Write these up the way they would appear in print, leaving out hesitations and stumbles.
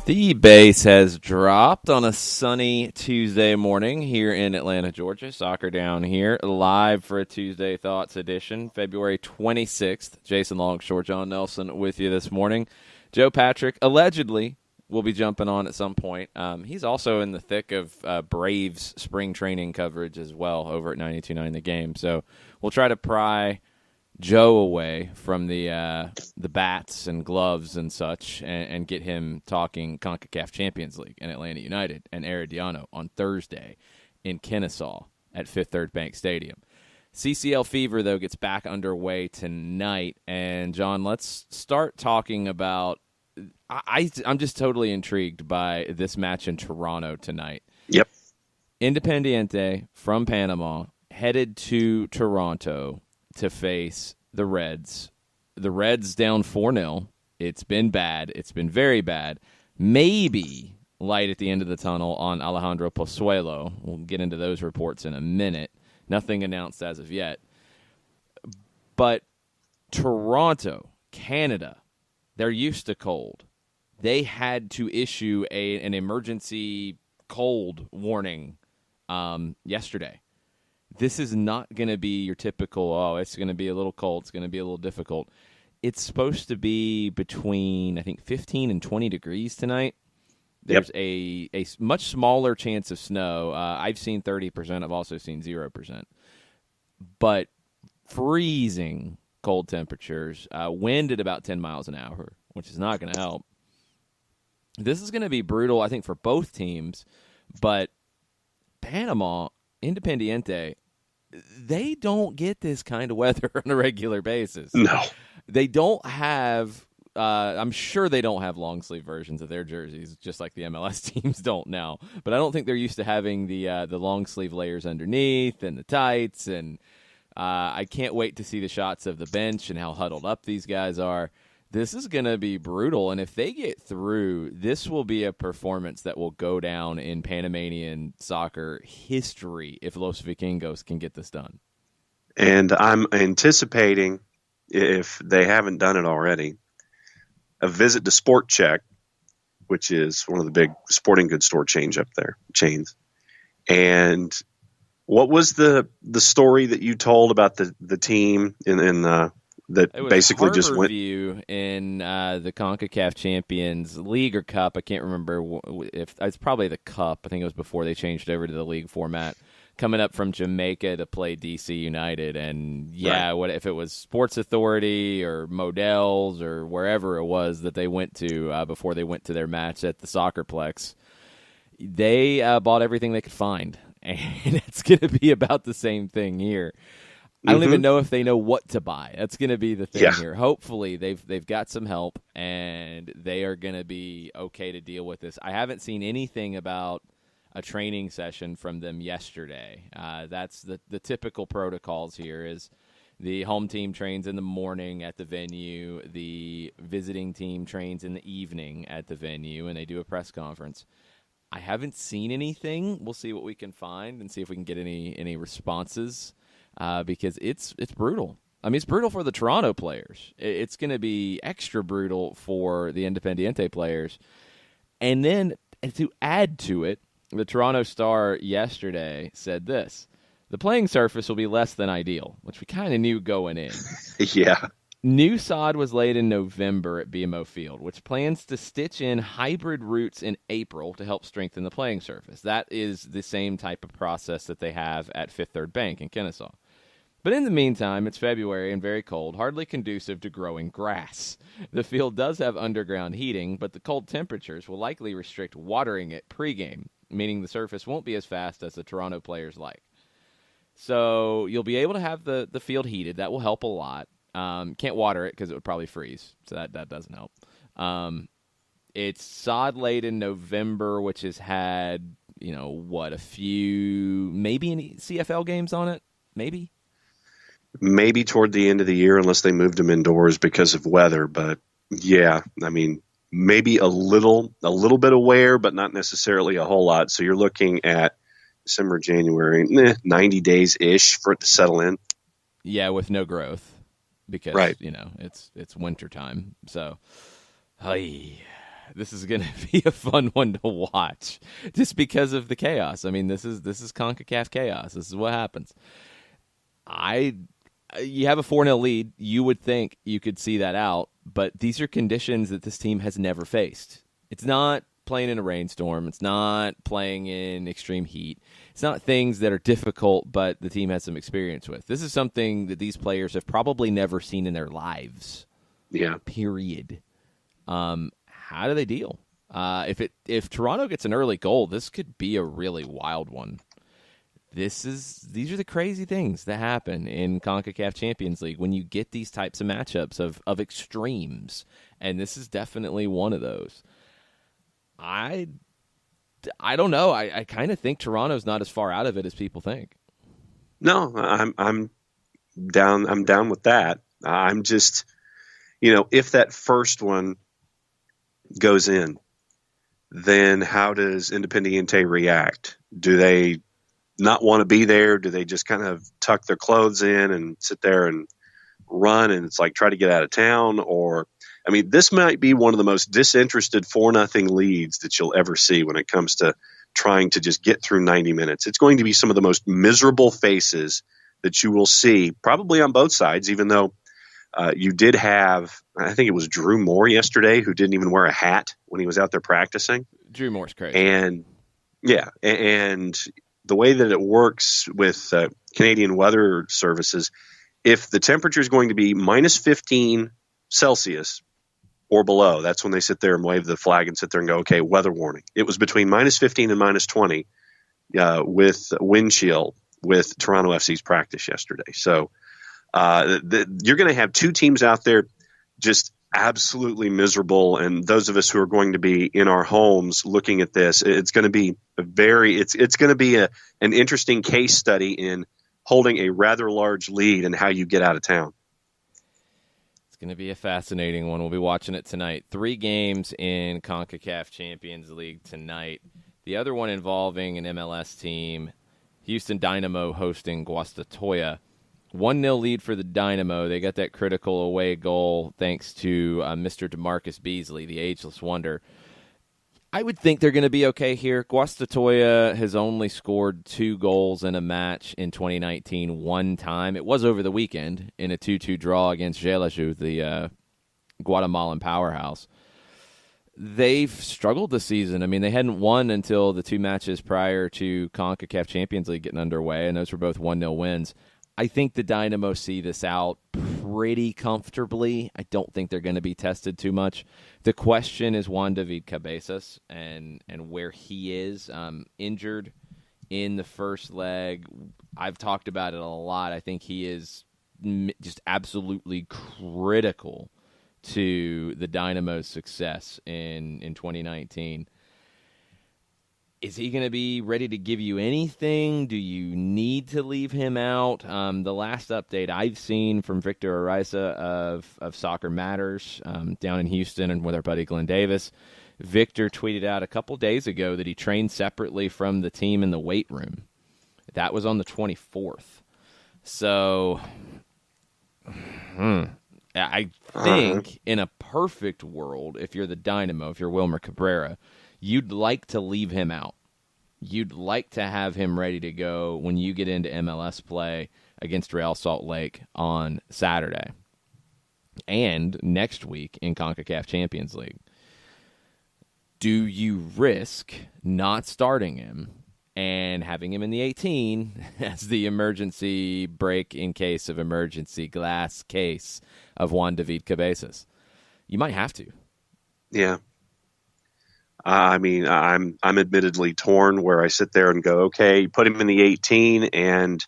The base has dropped on a sunny Tuesday morning here in Atlanta, Georgia. Soccer Down here, live for a Tuesday Thoughts edition, February 26th. Jason Longshore, John Nelson with you this morning. Joe Patrick allegedly will be jumping on at some point. He's also in the thick of Braves spring training coverage as well over at 92.9 The Game. So we'll try to pry Joe away from the bats and gloves and such and get him talking Concacaf Champions League and Atlanta United and Herediano on Thursday in Kennesaw at Fifth Third Bank Stadium. CCL Fever, though, gets back underway tonight. And, John, let's start talking about I'm just totally intrigued by this match in Toronto tonight. Yep. Independiente from Panama headed to Toronto to face the Reds. The Reds down 4-0. It's been bad. It's been very bad. Maybe light at the end of the tunnel on Alejandro Pozuelo. We'll get into those reports in a minute. Nothing announced as of yet. But Toronto, Canada, they're used to cold. They had to issue an emergency cold warning yesterday. This is not going to be your typical, it's going to be a little cold, it's going to be a little difficult. It's supposed to be between, I think, 15 and 20 degrees tonight. There's a much smaller chance of snow. I've seen 30%. I've also seen 0%. But freezing cold temperatures, wind at about 10 miles an hour, which is not going to help. This is going to be brutal, I think, for both teams. But Panama, Independiente, they don't get this kind of weather on a regular basis. No. They don't have I'm sure they don't have long-sleeve versions of their jerseys, just like the MLS teams don't now. But I don't think they're used to having the long-sleeve layers underneath and the tights. And I can't wait to see the shots of the bench and how huddled up these guys are. This is going to be brutal, and if they get through, this will be a performance that will go down in Panamanian soccer history if Los Vikingos can get this done. And I'm anticipating, if they haven't done it already, a visit to Sport Check, which is one of the big sporting goods store chains. And what was the story that you told about the team that basically just went in the Concacaf Champions League or Cup? I can't remember if it's probably the Cup. I think it was before they changed over to the league format. Coming up from Jamaica to play DC United, and right. What if it was Sports Authority or Models or wherever it was that they went to before they went to their match at the Soccerplex? They bought everything they could find, and it's going to be about the same thing here. I don't even know if they know what to buy. That's going to be the thing here. Hopefully, they've got some help, and they are going to be okay to deal with this. I haven't seen anything about a training session from them yesterday. That's the typical protocols here is the home team trains in the morning at the venue, the visiting team trains in the evening at the venue, and they do a press conference. I haven't seen anything. We'll see what we can find and see if we can get any responses because it's brutal. I mean, it's brutal for the Toronto players. It's going to be extra brutal for the Independiente players. And then to add to it, the Toronto Star yesterday said this: the playing surface will be less than ideal, which we kind of knew going in. Yeah. New sod was laid in November at BMO Field, which plans to stitch in hybrid routes in April to help strengthen the playing surface. That is the same type of process that they have at Fifth Third Bank in Kennesaw. But in the meantime, it's February and very cold, hardly conducive to growing grass. The field does have underground heating, but the cold temperatures will likely restrict watering it pregame, meaning the surface won't be as fast as the Toronto players like. So you'll be able to have the field heated. That will help a lot. Can't water it because it would probably freeze, so that doesn't help. It's sod laid in November, which has had, a few, maybe any CFL games on it? Maybe toward the end of the year, unless they moved them indoors because of weather. But yeah, I mean, maybe a little bit of wear, but not necessarily a whole lot. So you're looking at December, January, 90 days-ish for it to settle in. Yeah, with no growth because, right. it's wintertime. So, hey. This is going to be a fun one to watch just because of the chaos. I mean, this is CONCACAF chaos. This is what happens. You have a 4-0 lead. You would think you could see that out, but these are conditions that this team has never faced. It's not playing in a rainstorm. It's not playing in extreme heat. It's not things that are difficult, but the team has some experience with. This is something that these players have probably never seen in their lives. Yeah. Period. How do they deal? If Toronto gets an early goal, this could be a really wild one. These are the crazy things that happen in CONCACAF Champions League when you get these types of matchups of extremes, and this is definitely one of those. I don't know. I kind of think Toronto's not as far out of it as people think. No, I'm down. I'm down with that. I'm just, if that first one goes in, then how does Independiente react? Do they not want to be there? Do they just kind of tuck their clothes in and sit there and run and it's like try to get out of town? Or, I mean, this might be one of the most disinterested 4-0 leads that you'll ever see when it comes to trying to just get through 90 minutes. It's going to be some of the most miserable faces that you will see probably on both sides, even though you did have, I think it was Drew Moore yesterday, who didn't even wear a hat when he was out there practicing. Drew Moore's crazy. And the way that it works with Canadian Weather Services, if the temperature is going to be minus 15 Celsius or below, that's when they sit there and wave the flag and sit there and go, okay, weather warning. It was between minus 15 and minus 20 with wind chill with Toronto FC's practice yesterday. So you're going to have two teams out there just absolutely miserable, and those of us who are going to be in our homes looking at this, it's going to be it's going to be an interesting case study in holding a rather large lead and how you get out of town. It's going to be a fascinating one. We'll be watching it tonight. 3 games in CONCACAF Champions League tonight. The other one involving an MLS team, Houston Dynamo hosting Guastatoya. 1-0 lead for the Dynamo. They got that critical away goal thanks to Mr. DeMarcus Beasley, the ageless wonder. I would think they're going to be okay here. Guastatoya has only scored 2 goals in a match in 2019 one time. It was over the weekend in a 2-2 draw against Gelaju, the Guatemalan powerhouse. They've struggled this season. I mean, they hadn't won until the 2 matches prior to CONCACAF Champions League getting underway, and those were both 1-0 wins. I think the Dynamo see this out pretty comfortably. I don't think they're going to be tested too much. The question is Juan David Cabezas and where he is. Injured in the first leg. I've talked about it a lot. I think he is just absolutely critical to the Dynamo's success in 2019. Is he going to be ready to give you anything? Do you need to leave him out? The last update I've seen from Victor Araiza of Soccer Matters down in Houston and with our buddy Glenn Davis, Victor tweeted out a couple days ago that he trained separately from the team in the weight room. That was on the 24th. So I think in a perfect world, if you're the Dynamo, if you're Wilmer Cabrera, you'd like to leave him out. You'd like to have him ready to go when you get into MLS play against Real Salt Lake on Saturday and next week in CONCACAF Champions League. Do you risk not starting him and having him in the 18 as the emergency break in case of emergency glass case of Juan David Cabezas? You might have to. Yeah. I mean, I'm admittedly torn where I sit there and go, okay, you put him in the 18 and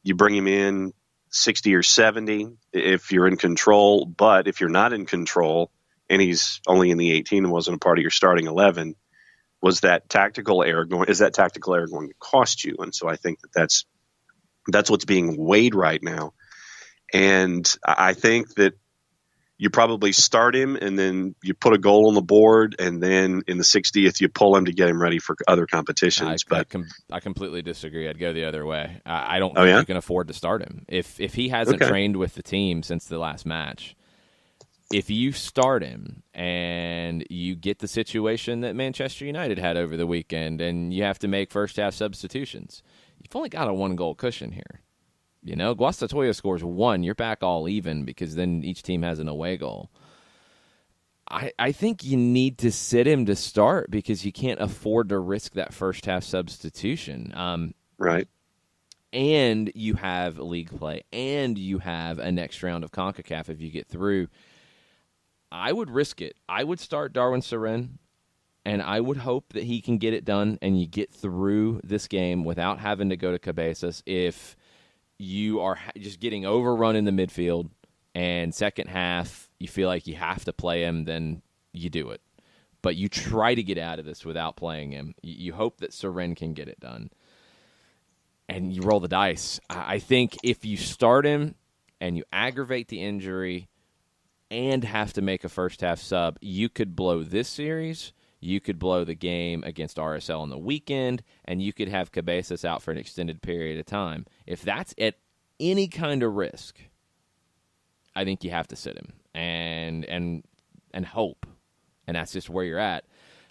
you bring him in 60 or 70 if you're in control. But if you're not in control and he's only in the 18 and wasn't a part of your starting 11, is that tactical error going to cost you? And so I think that's what's being weighed right now. And I think that you probably start him and then you put a goal on the board, and then in the 60th you pull him to get him ready for other competitions. I completely disagree. I'd go the other way. I don't think you can afford to start him. If he hasn't trained with the team since the last match, if you start him and you get the situation that Manchester United had over the weekend and you have to make first-half substitutions, you've only got a one-goal cushion here. You know, Guastatoya scores 1, you're back all even because then each team has an away goal. I think you need to sit him to start because you can't afford to risk that first-half substitution. Right. And you have league play, and you have a next round of Concacaf if you get through. I would risk it. I would start Darwin Seren, and I would hope that he can get it done and you get through this game without having to go to Cabezas. If you are just getting overrun in the midfield and second half you feel like you have to play him, then you do it. But you try to get out of this without playing him. You hope that Seren can get it done. And you roll the dice. I think if you start him and you aggravate the injury and have to make a first-half sub, you could blow this series, you could blow the game against RSL on the weekend, and you could have Cabezas out for an extended period of time. If that's at any kind of risk, I think you have to sit him and hope. And that's just where you're at.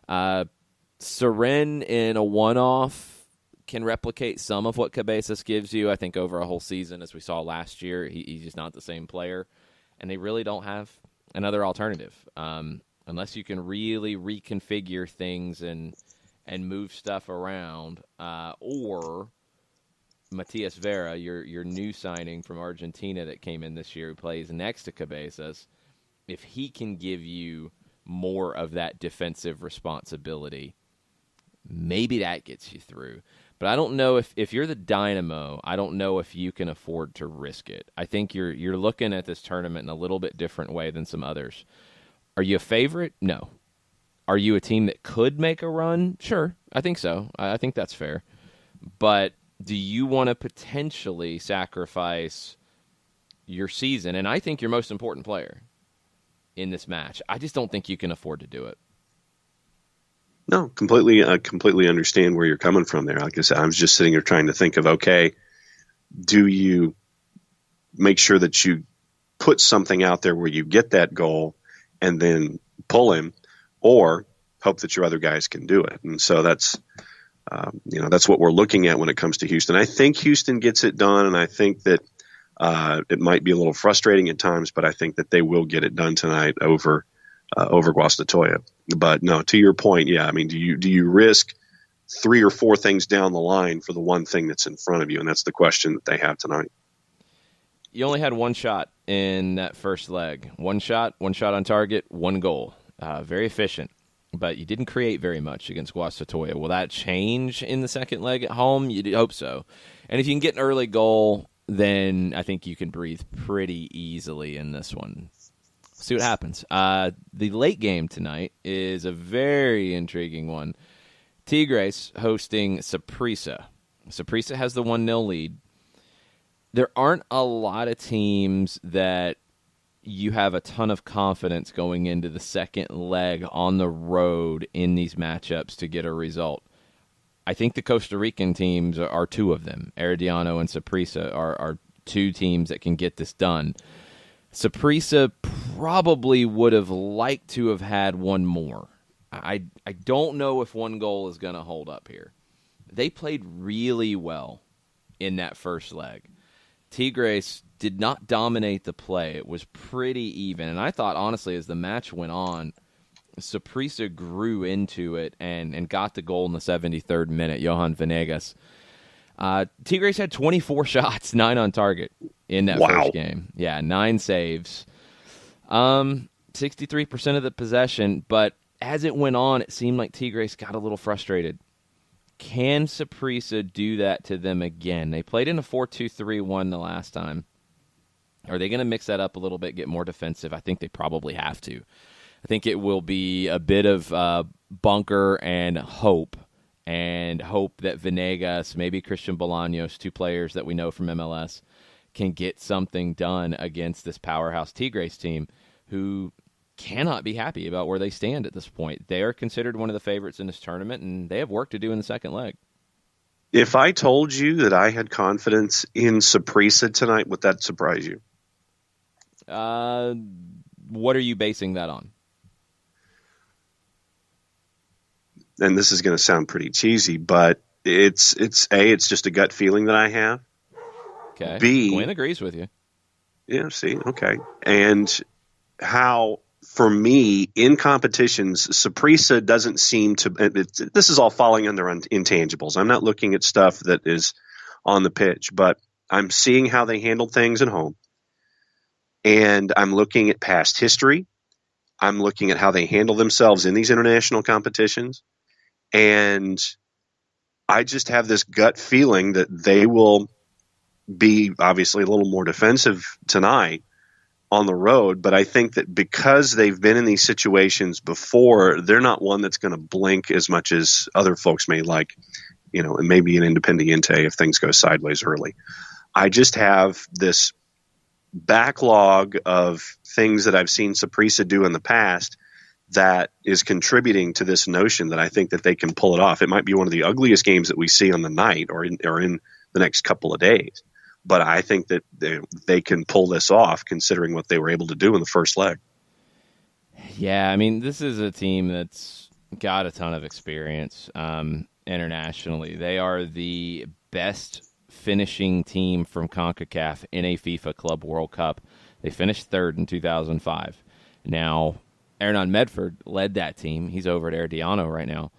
Seren in a one-off can replicate some of what Cabezas gives you. I think over a whole season, as we saw last year, he's just not the same player. And they really don't have another alternative. Unless you can really reconfigure things and move stuff around. Or Matias Vera, your new signing from Argentina that came in this year, who plays next to Cabezas, if he can give you more of that defensive responsibility, maybe that gets you through. But I don't know if you're the Dynamo, I don't know if you can afford to risk it. I think you're looking at this tournament in a little bit different way than some others. Are you a favorite? No. Are you a team that could make a run? Sure, I think so. I think that's fair. But do you want to potentially sacrifice your season, and I think your most important player, in this match? I just don't think you can afford to do it. No, completely understand where you're coming from there. Like I said, I was just sitting here trying to think of, okay, do you make sure that you put something out there where you get that goal and then pull him, or hope that your other guys can do it? And so that's what we're looking at when it comes to Houston. I think Houston gets it done, and I think that it might be a little frustrating at times, but I think that they will get it done tonight over Guastatoya. But no, to your point, yeah, I mean, do you risk 3 or 4 things down the line for the one thing that's in front of you? And that's the question that they have tonight. You only had one shot in that first leg. One shot on target, 1 goal. Very efficient, but you didn't create very much against Guastatoya. Will that change in the second leg at home? You'd hope so. And if you can get an early goal, then I think you can breathe pretty easily in this one. See what happens. The late game tonight is a very intriguing one. Tigres hosting Saprissa. Saprissa has the 1-0 lead. There aren't a lot of teams that you have a ton of confidence going into the second leg on the road in these matchups to get a result. I think the Costa Rican teams are 2 of them. Herediano and Saprissa are 2 teams that can get this done. Saprissa probably would have liked to have had 1 more. I don't know if 1 goal is going to hold up here. They played really well in that first leg. Tigres did not dominate the play. It was pretty even. And I thought, honestly, as the match went on, Saprissa grew into it and got the goal in the 73rd minute, Johan Venegas. Tigres had 24 shots, 9 on target in that first game. Yeah, 9 saves. 63% of the possession, but as it went on, it seemed like Tigres got a little frustrated. Can Saprissa do that to them again? They played in a 4-2-3-1 the last time. Are they going to mix that up a little bit, get more defensive? I think they probably have to. I think it will be a bit of bunker and hope that Venegas, maybe Christian Bolaños, 2 players that we know from MLS, can get something done against this powerhouse Tigres team who cannot be happy about where they stand at this point. They are considered one of the favorites in this tournament, and they have work to do in the second leg. If I told you that I had confidence in Saprissa tonight, would that surprise you? What are you basing that on? And this is going to sound pretty cheesy, but it's just a gut feeling that I have. Okay. B, Gwen agrees with you. Yeah, see, okay. And how, for me, in competitions, Saprissa doesn't seem to – this is all falling under intangibles. I'm not looking at stuff that is on the pitch, but I'm seeing how they handled things at home. And I'm looking at past history. I'm looking at how they handle themselves in these international competitions. And I just have this gut feeling that they will be obviously a little more defensive tonight on the road. But I think that because they've been in these situations before, they're not one that's going to blink as much as other folks may like, and maybe an Independiente if things go sideways early. I just have this backlog of things that I've seen Saprissa do in the past that is contributing to this notion that I think that they can pull it off. It might be one of the ugliest games that we see on the night or in the next couple of days. But I think that they can pull this off considering what they were able to do in the first leg. Yeah, I mean, this is a team that's got a ton of experience internationally. They are the best finishing team from CONCACAF in a FIFA Club World Cup. They finished third in 2005. Now, Hernan Medford led that team. He's over at Herediano right now.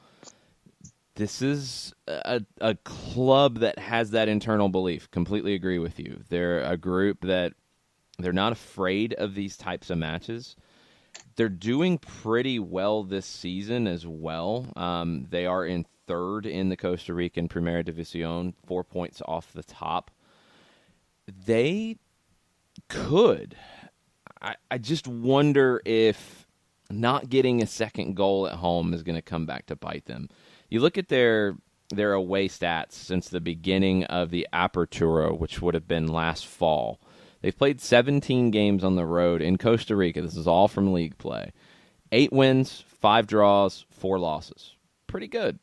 This is a club that has that internal belief. Completely agree with you. They're a group that they're not afraid of these types of matches. They're doing pretty well this season as well. They are in third in the Costa Rican Primera División, 4 points off the top. They could. I just wonder if not getting a second goal at home is going to come back to bite them. You look at their away stats since the beginning of the Apertura, which would have been last fall. They've played 17 games on the road in Costa Rica. This is all from league play. 8 wins, 5 draws, 4 losses. Pretty good.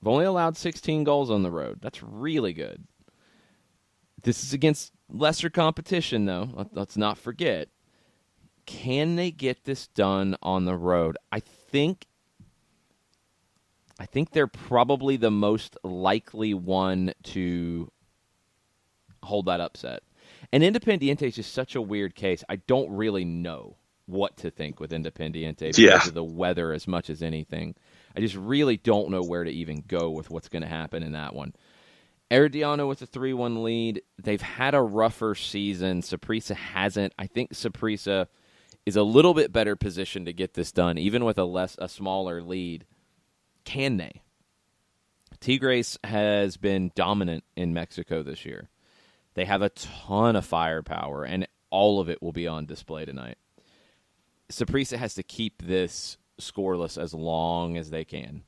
They've only allowed 16 goals on the road. That's really good. This is against lesser competition, though. Let's not forget. Can they get this done on the road? I think they're probably the most likely one to hold that upset. And Independiente is just such a weird case. I don't really know what to think with Independiente because of the weather as much as anything. I just really don't know where to even go with what's going to happen in that one. Herediano with a 3-1 lead. They've had a rougher season. Saprissa hasn't. I think Saprissa is a little bit better positioned to get this done, even with a smaller lead. Can they? Tigres has been dominant in Mexico this year. They have a ton of firepower, and all of it will be on display tonight. Saprissa has to keep this scoreless as long as they can.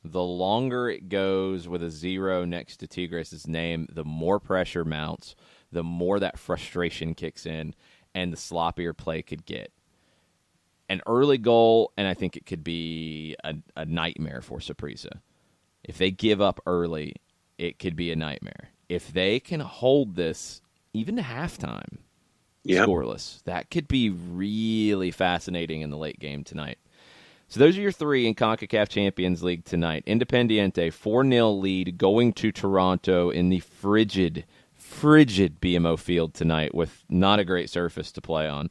The longer it goes with a 0 next to Tigres' name, the more pressure mounts, the more that frustration kicks in, and the sloppier play could get. An early goal, and I think it could be a nightmare for Saprissa. If they give up early, it could be a nightmare. If they can hold this even to halftime, scoreless, that could be really fascinating in the late game tonight. So those are your 3 in CONCACAF Champions League tonight. Independiente, 4-0 lead going to Toronto in the frigid BMO field tonight with not a great surface to play on.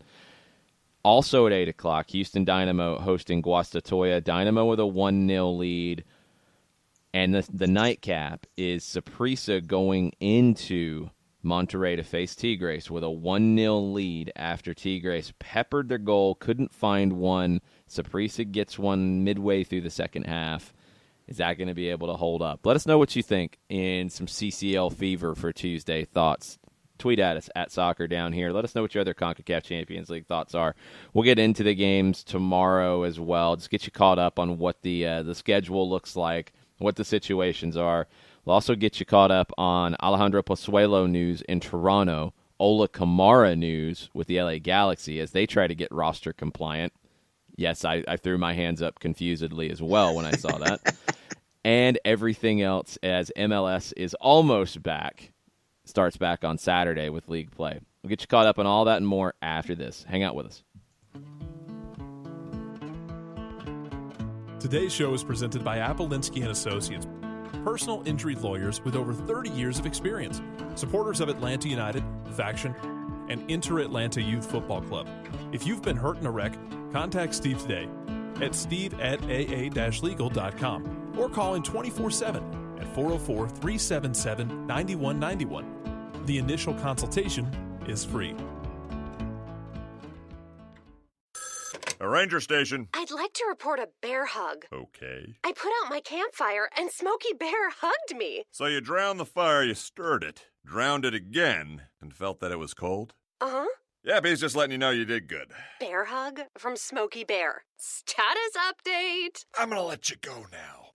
Also at 8 o'clock, Houston Dynamo hosting Guastatoya. Dynamo with a 1-0 lead. And the nightcap is Saprissa going into Monterrey to face Tigres with a 1-0 lead after Tigres peppered their goal, couldn't find one. Saprissa gets one midway through the second half. Is that going to be able to hold up? Let us know what you think in some CCL fever for Tuesday thoughts. Tweet at us at Soccer Down Here. Let us know what your other CONCACAF Champions League thoughts are. We'll get into the games tomorrow as well. Just get you caught up on what the schedule looks like, what the situations are. We'll also get you caught up on Alejandro Pozuelo news in Toronto, Ola Kamara news with the LA Galaxy as they try to get roster compliant. Yes, I threw my hands up confusedly as well when I saw that. And everything else as MLS is almost back. Starts back on Saturday with league play. We'll get you caught up on all that and more after this. Hang out with us. Today's show is presented by Appolinsky & Associates, personal injury lawyers with over 30 years of experience, supporters of Atlanta United, Faction, and Inter-Atlanta Youth Football Club. If you've been hurt in a wreck, contact Steve today at steve@aa-legal.com or call in 24/7 at 404-377-9191. The initial consultation is free. A ranger station. I'd like to report a bear hug. Okay. I put out my campfire and Smokey Bear hugged me. So you drowned the fire, you stirred it, drowned it again, and felt that it was cold? Uh-huh. Yep, he's just letting you know you did good. Bear hug from Smokey Bear. Status update. I'm gonna let you go now.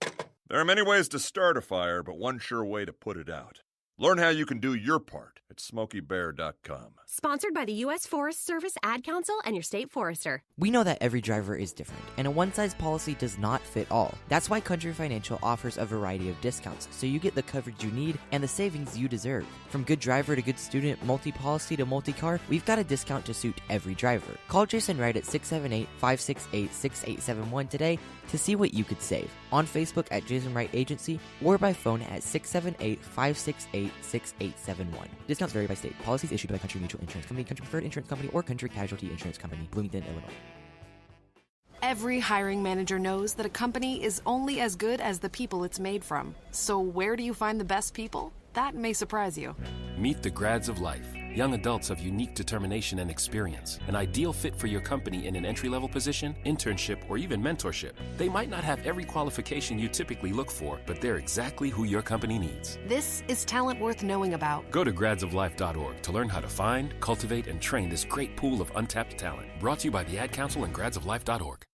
There are many ways to start a fire, but one sure way to put it out. Learn how you can do your part at SmokeyBear.com. Sponsored by the U.S. Forest Service, Ad Council, and your state forester. We know that every driver is different, and a one-size policy does not fit all. That's why Country Financial offers a variety of discounts, so you get the coverage you need and the savings you deserve. From good driver to good student, multi-policy to multi-car, we've got a discount to suit every driver. Call Jason Wright at 678-568-6871 today to see what you could save. On Facebook at Jason Wright Agency or by phone at 678-568-6871. Discounts vary by state. Policies issued by Country Mutual Insurance Company, Country Preferred Insurance Company, or Country Casualty Insurance Company, Bloomington, Illinois. Every hiring manager knows that a company is only as good as the people it's made from. So where do you find the best people? That may surprise you. Meet the grads of life. Young adults of unique determination and experience. An ideal fit for your company in an entry-level position, internship, or even mentorship. They might not have every qualification you typically look for, but they're exactly who your company needs. This is talent worth knowing about. Go to gradsoflife.org to learn how to find, cultivate, and train this great pool of untapped talent. Brought to you by the Ad Council and gradsoflife.org.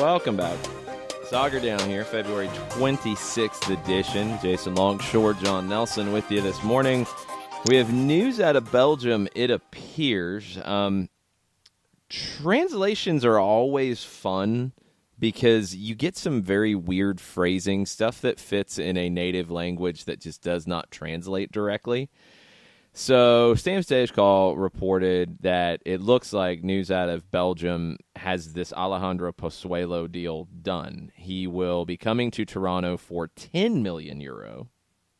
Welcome back. Sauger Down here, February 26th edition. Jason Longshore, John Nelson with you this morning. We have news out of Belgium, it appears. Translations are always fun because you get some very weird phrasing, stuff that fits in a native language that just does not translate directly. So, Stam Stagecall reported that it looks like news out of Belgium has this Alejandro Pozuelo deal done. He will be coming to Toronto for 10 million euro,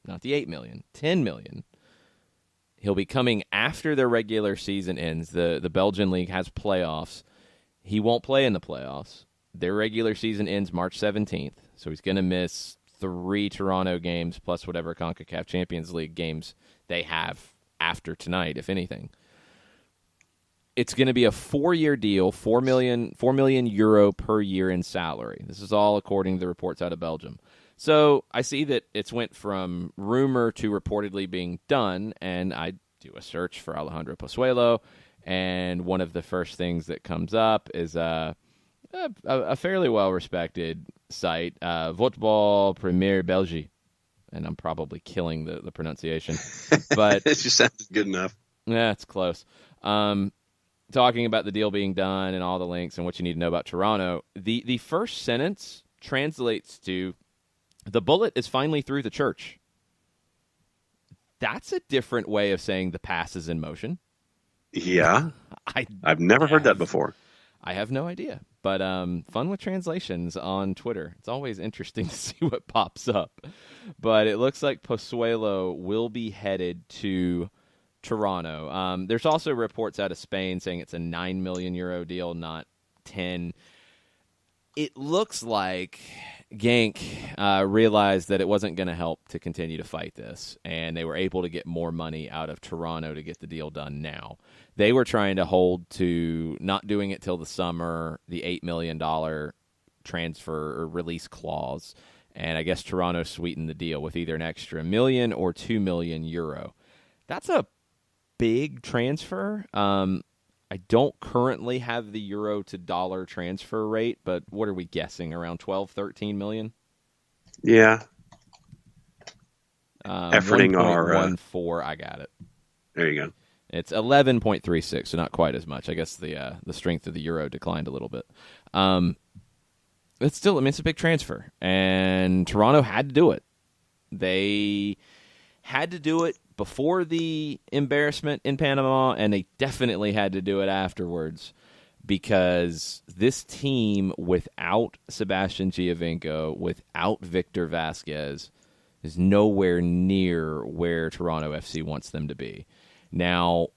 not the 8 million, 10 million. He'll be coming after the regular season ends. The Belgian league has playoffs. He won't play in the playoffs. Their regular season ends March 17th, so he's going to miss 3 Toronto games plus whatever Concacaf Champions League games they have after tonight, if anything. It's going to be a 4-year deal, 4 million euro per year in salary. This is all according to the reports out of Belgium. So I see that it's went from rumor to reportedly being done, and I do a search for Alejandro Pozuelo, and one of the first things that comes up is a fairly well-respected site, Football Premier Belgique. And I'm probably killing the pronunciation. But it just sounds good enough. Yeah, it's close. Talking about the deal being done and all the links and what you need to know about Toronto, the first sentence translates to, the bullet is finally through the church. That's a different way of saying the pass is in motion. Yeah. I've never heard that before. I have no idea. But fun with translations on Twitter. It's always interesting to see what pops up. But it looks like Pozuelo will be headed to Toronto. There's also reports out of Spain saying it's a 9 million euro deal, not 10. It looks like Genk realized that it wasn't going to help to continue to fight this, and they were able to get more money out of Toronto to get the deal done now. They were trying to hold to not doing it till the summer, the $8 million transfer or release clause, and I guess Toronto sweetened the deal with either an extra $1 million or 2 million euro. That's a big transfer. I don't currently have the euro to dollar transfer rate, but what are we guessing? Around 12, 13 million? Yeah. Efforting our 1.14, I got it. There you go. It's 11.36, so not quite as much. I guess the strength of the euro declined a little bit. It's still, I mean, it's a big transfer, and Toronto had to do it. They had to do it before the embarrassment in Panama, and they definitely had to do it afterwards. because this team without Sebastian Giovinco, without Victor Vasquez, is nowhere near where Toronto FC wants them to be. Now,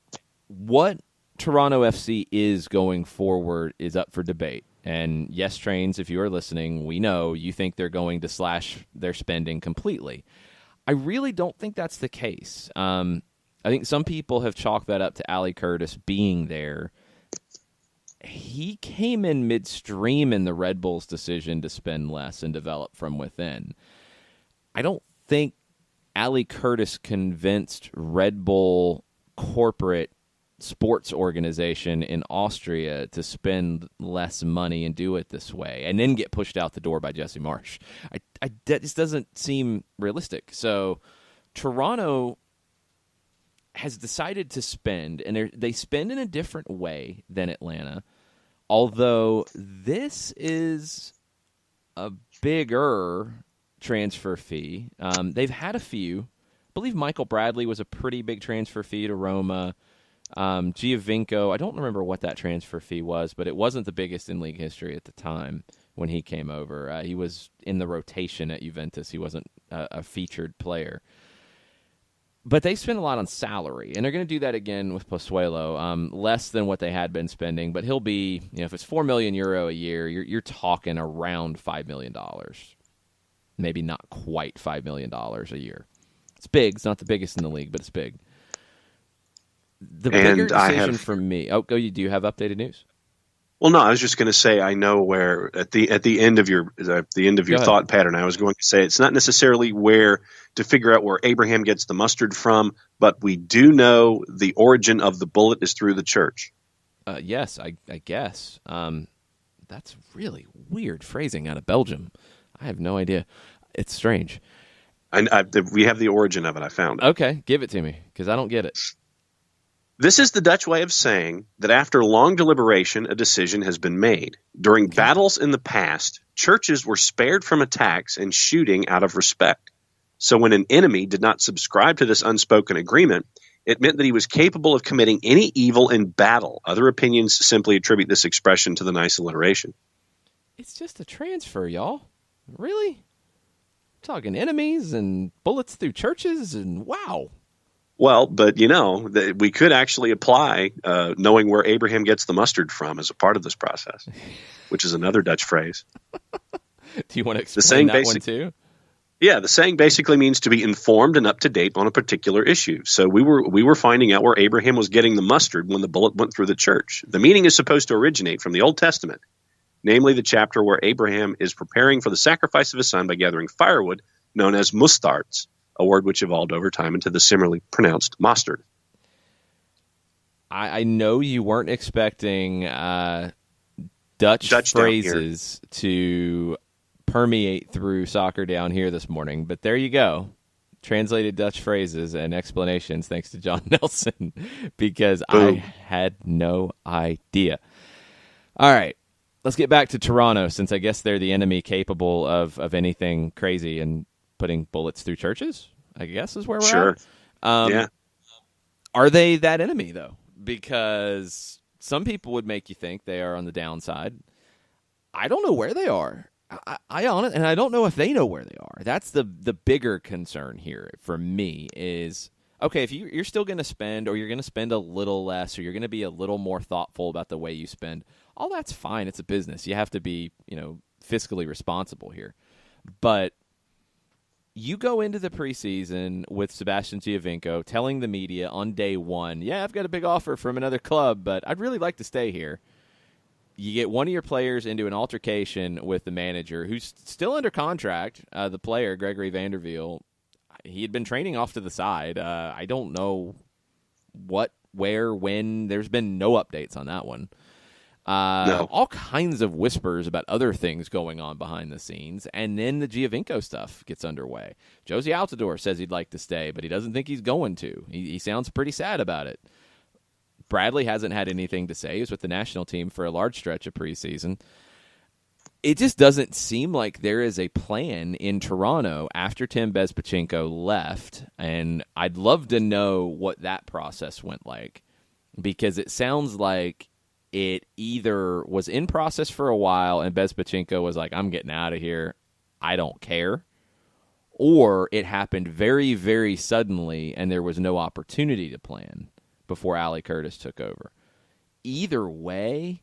what Toronto FC is going forward is up for debate. And yes, Trains, if you are listening, we know you think they're going to slash their spending completely. I really don't think that's the case. I think some people have chalked that up to Ali Curtis being there. He came in midstream in the Red Bulls' decision to spend less and develop from within. I don't think Ali Curtis convinced Red Bull corporate sports organization in Austria to spend less money and do it this way and then get pushed out the door by Jesse Marsch. That just doesn't seem realistic. So Toronto has decided to spend, and they spend in a different way than Atlanta, although this is a bigger transfer fee. They've had a few. I believe Michael Bradley was a pretty big transfer fee to Roma. Giovinco, I don't remember what that transfer fee was, but it wasn't the biggest in league history at the time when he came over. He was in the rotation at Juventus. He wasn't a featured player. But they spend a lot on salary, and they're going to do that again with Pozuelo, less than what they had been spending. But he'll be, if it's €4 million a year, you're talking around $5 million. Maybe not quite $5 million a year. It's big. It's not the biggest in the league, but it's big. The bigger decision for me. Oh, do you have updated news? Well, no, I was just going to say I know where at the end of your thought pattern, I was going to say it's not necessarily where to figure out where Abraham gets the mustard from, but we do know the origin of the bullet is through the church. Yes, I guess. That's really weird phrasing out of Belgium. I have no idea. It's strange. We have the origin of it. I found it. Okay, give it to me because I don't get it. This is the Dutch way of saying that after long deliberation, a decision has been made. During battles in the past, churches were spared from attacks and shooting out of respect. So when an enemy did not subscribe to this unspoken agreement, it meant that he was capable of committing any evil in battle. Other opinions simply attribute this expression to the nice alliteration. It's just a transfer, y'all. Really? Talking enemies and bullets through churches and wow. Well, but we could actually apply knowing where Abraham gets the mustard from as a part of this process, which is another Dutch phrase. Do you want to explain that one too? Yeah, the saying basically means to be informed and up to date on a particular issue. So we were finding out where Abraham was getting the mustard when the bullet went through the church. The meaning is supposed to originate from the Old Testament, namely the chapter where Abraham is preparing for the sacrifice of his son by gathering firewood, known as mustards, a word which evolved over time into the similarly pronounced mustard. I know you weren't expecting Dutch phrases to permeate through soccer down here this morning, but there you go. Translated Dutch phrases and explanations thanks to John Nelson, because I had no idea. All right, let's get back to Toronto, since I guess they're the enemy capable of anything crazy and putting bullets through churches, I guess is where we're at. Yeah. Are they that enemy, though? Because some people would make you think they are on the downside. I don't know where they are. I don't know if they know where they are. That's the bigger concern here for me is, okay, if you're still going to spend, or you're going to spend a little less, or you're going to be a little more thoughtful about the way you spend, all that's fine. It's a business. You have to be, fiscally responsible here. But you go into the preseason with Sebastian Giovinco telling the media on day one, yeah, I've got a big offer from another club, but I'd really like to stay here. You get one of your players into an altercation with the manager, who's still under contract, the player, Gregory Vanderveel. He had been training off to the side. I don't know what, where, when. There's been no updates on that one. No. All kinds of whispers about other things going on behind the scenes, and then the Giovinco stuff gets underway. Josie Altidore says he'd like to stay, but he doesn't think he's going to. He sounds pretty sad about it. Bradley hasn't had anything to say. He was with the national team for a large stretch of preseason. It just doesn't seem like there is a plan in Toronto after Tim Bezpachenko left, and I'd love to know what that process went like, because it sounds like it either was in process for a while and Bezpachenko was like, I'm getting out of here, I don't care, or it happened very, very suddenly and there was no opportunity to plan before Ali Curtis took over. Either way,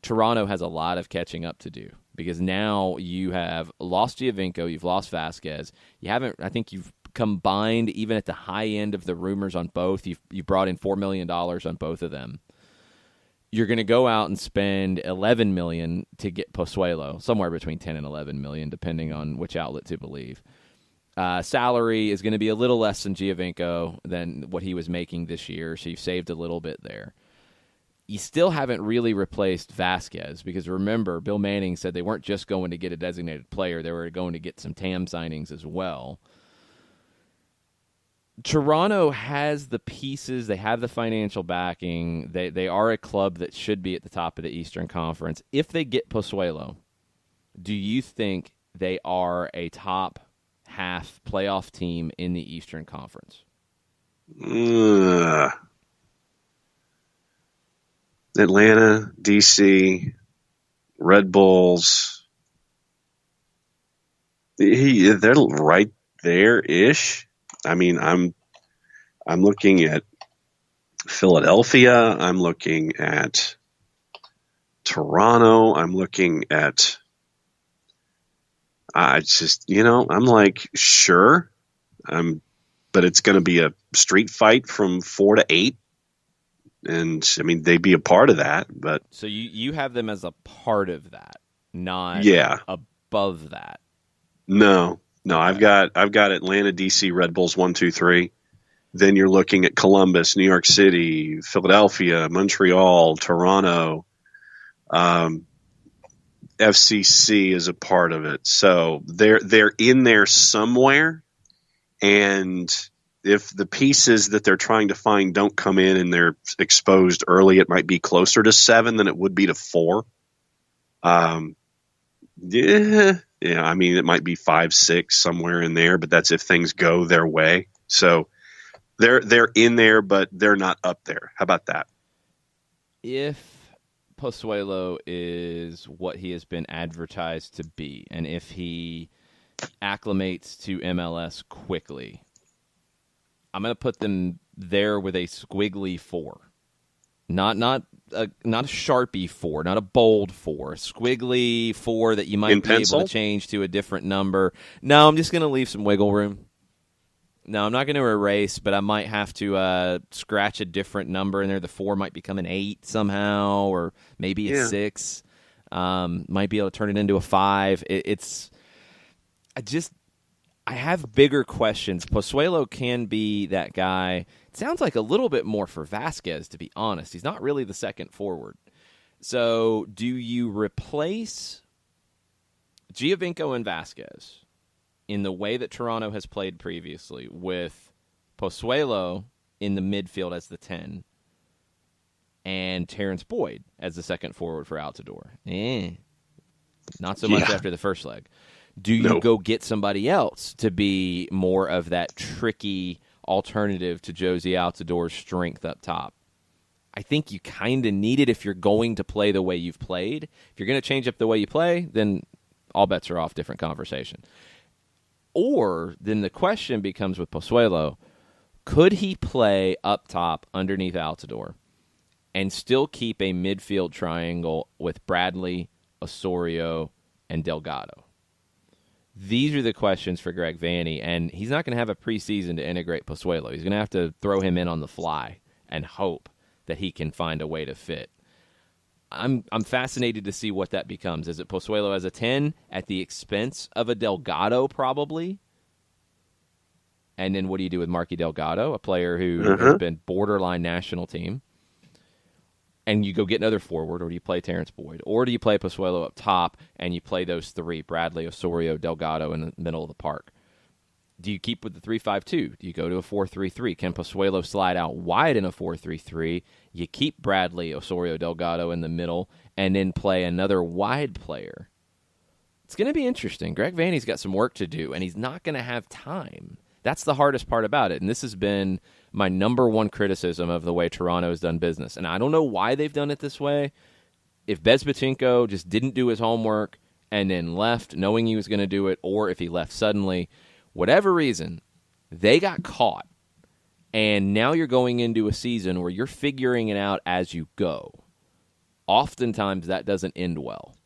Toronto has a lot of catching up to do because now you have lost Giovinco, you've lost Vasquez. I think you've combined, even at the high end of the rumors on both, you've brought in $4 million on both of them. You're going to go out and spend $11 million to get Pozuelo, somewhere between $10 and $11 million, depending on which outlet to believe. Salary is going to be a little less than Giovinco than what he was making this year, so you've saved a little bit there. You still haven't really replaced Vasquez because, remember, Bill Manning said they weren't just going to get a designated player. They were going to get some TAM signings as well. Toronto has the pieces. They have the financial backing. They are a club that should be at the top of the Eastern Conference. If they get Pozuelo, do you think they are a top half playoff team in the Eastern Conference? Atlanta, DC, Red Bulls. They're right there-ish. I mean, I'm looking at Philadelphia. I'm looking at Toronto. I'm looking at I'm like, sure. But it's going to be a street fight from 4 to 8. And, I mean, they'd be a part of that. But so you have them as a part of that, not above that. No. I've got Atlanta, DC, Red Bulls 1, 2, 3. Then you're looking at Columbus, New York City, Philadelphia, Montreal, Toronto. FCC is a part of it. So they're in there somewhere. And if the pieces that they're trying to find don't come in and they're exposed early, it might be closer to 7 than it would be to 4. I mean, it might be 5, 6, somewhere in there, but that's if things go their way. So they're in there, but they're not up there. How about that? If Pozuelo is what he has been advertised to be, and if he acclimates to MLS quickly, I'm going to put them there with a squiggly 4. Not a Sharpie 4, not a bold 4. A squiggly 4 that you might be able to change to a different number. No, I'm just going to leave some wiggle room. No, I'm not going to erase, but I might have to scratch a different number in there. The 4 might become an 8 somehow, or maybe a 6. Might be able to turn it into a 5. I have bigger questions. Pozuelo can be that guy. It sounds like a little bit more for Vasquez, to be honest. He's not really the second forward. So do you replace Giovinco and Vasquez in the way that Toronto has played previously with Pozuelo in the midfield as the 10 and Terrence Boyd as the second forward for Altidore? Not so much after the first leg. Do you go get somebody else to be more of that tricky alternative to Josie Altidore's strength up top? I think you kind of need it if you're going to play the way you've played. If you're going to change up the way you play, then all bets are off, different conversation. Or then the question becomes with Pozuelo, could he play up top underneath Altidore and still keep a midfield triangle with Bradley, Osorio, and Delgado? These are the questions for Greg Vanney, and he's not going to have a preseason to integrate Pozuelo. He's going to have to throw him in on the fly and hope that he can find a way to fit. I'm fascinated to see what that becomes. Is it Pozuelo as a 10 at the expense of a Delgado probably? And then what do you do with Marky Delgado, a player who has been borderline national team? And you go get another forward, or do you play Terrence Boyd? Or do you play Pozuelo up top and you play those 3, Bradley, Osorio, Delgado in the middle of the park? Do you keep with the 3-5-2? Do you go to a 4-3-3? Can Pozuelo slide out wide in a 4-3-3? You keep Bradley, Osorio, Delgado in the middle and then play another wide player. It's going to be interesting. Greg Vanney's got some work to do, and he's not going to have time. That's the hardest part about it, and this has been my number one criticism of the way Toronto has done business. And I don't know why they've done it this way. If Bezbatinko just didn't do his homework and then left knowing he was going to do it, or if he left suddenly, whatever reason, they got caught. And now you're going into a season where you're figuring it out as you go. Oftentimes that doesn't end well.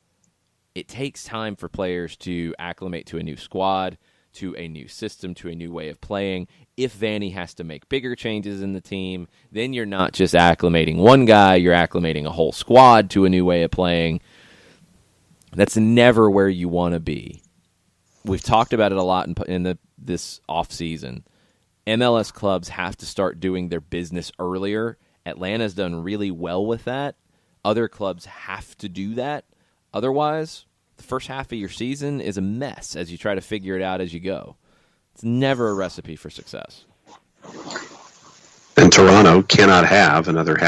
It takes time for players to acclimate to a new squad, to a new system, to a new way of playing. If Vanny has to make bigger changes in the team, then you're not just acclimating one guy, you're acclimating a whole squad to a new way of playing. That's never where you want to be. We've talked about it a lot in this offseason. MLS clubs have to start doing their business earlier. Atlanta's done really well with that. Other clubs have to do that. Otherwise, the first half of your season is a mess as you try to figure it out as you go. It's never a recipe for success. And Toronto cannot have another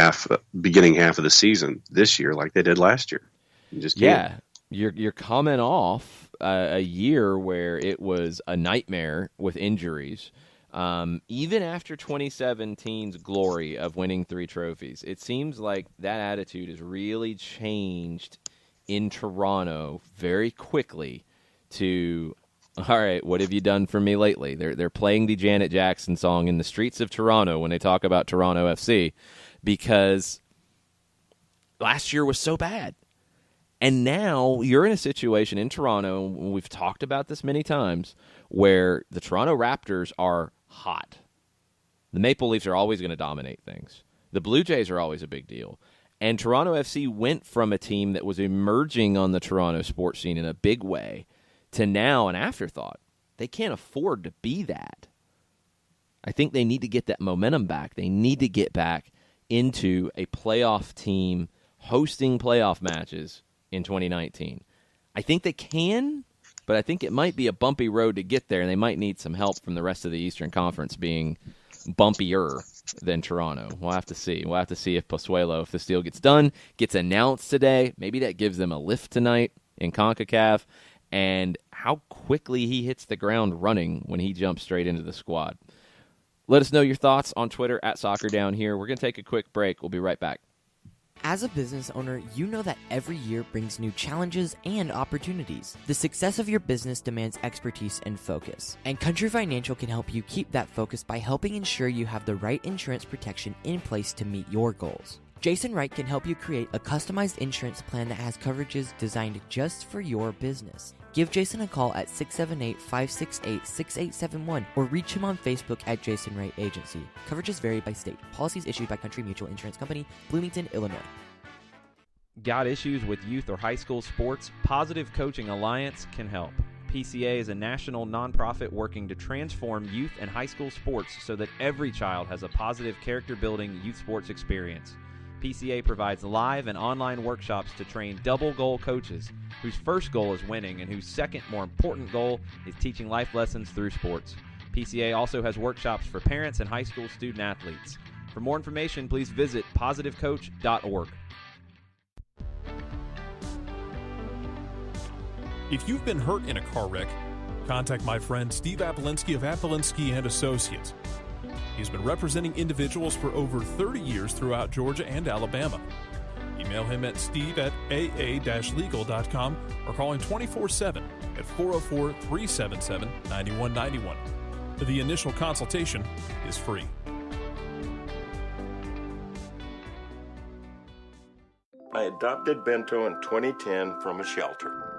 beginning half of the season this year like they did last year. You just can't. Yeah, you're coming off a year where it was a nightmare with injuries. Even after 2017's glory of winning 3 trophies, it seems like that attitude has really changed in Toronto very quickly to, all right, what have you done for me lately? They're playing the Janet Jackson song in the streets of Toronto when they talk about Toronto FC because last year was so bad. And now you're in a situation in Toronto, and we've talked about this many times, where the Toronto Raptors are hot. The Maple Leafs are always going to dominate things. The Blue Jays are always a big deal. And Toronto FC went from a team that was emerging on the Toronto sports scene in a big way to now an afterthought. They can't afford to be that. I think they need to get that momentum back. They need to get back into a playoff team hosting playoff matches in 2019. I think they can, but I think it might be a bumpy road to get there, and they might need some help from the rest of the Eastern Conference being bumpier than Toronto. We'll have to see. We'll have to see if Pozuelo, if this deal gets done, gets announced today. Maybe that gives them a lift tonight in CONCACAF, and how quickly he hits the ground running when he jumps straight into the squad. Let us know your thoughts on Twitter at @SoccerDownHere. We're going to take a quick break. We'll be right back. As a business owner, you know that every year brings new challenges and opportunities. The success of your business demands expertise and focus. And Country Financial can help you keep that focus by helping ensure you have the right insurance protection in place to meet your goals. Jason Wright can help you create a customized insurance plan that has coverages designed just for your business. Give Jason a call at 678-568-6871 or reach him on Facebook at Jason Wright Agency. Coverages vary by state. Policies issued by Country Mutual Insurance Company, Bloomington, Illinois. Got issues with youth or high school sports? Positive Coaching Alliance can help. PCA is a national nonprofit working to transform youth and high school sports so that every child has a positive character-building youth sports experience. PCA provides live and online workshops to train double-goal coaches whose first goal is winning and whose second, more important goal is teaching life lessons through sports. PCA also has workshops for parents and high school student-athletes. For more information, please visit positivecoach.org. If you've been hurt in a car wreck, contact my friend Steve Apolinski of Apolinski & Associates. He's been representing individuals for over 30 years throughout Georgia and Alabama. Email him at steve@aa-legal.com or call him 24/7 at 404-377-9191. The initial consultation is free. I adopted Bento in 2010 from a shelter.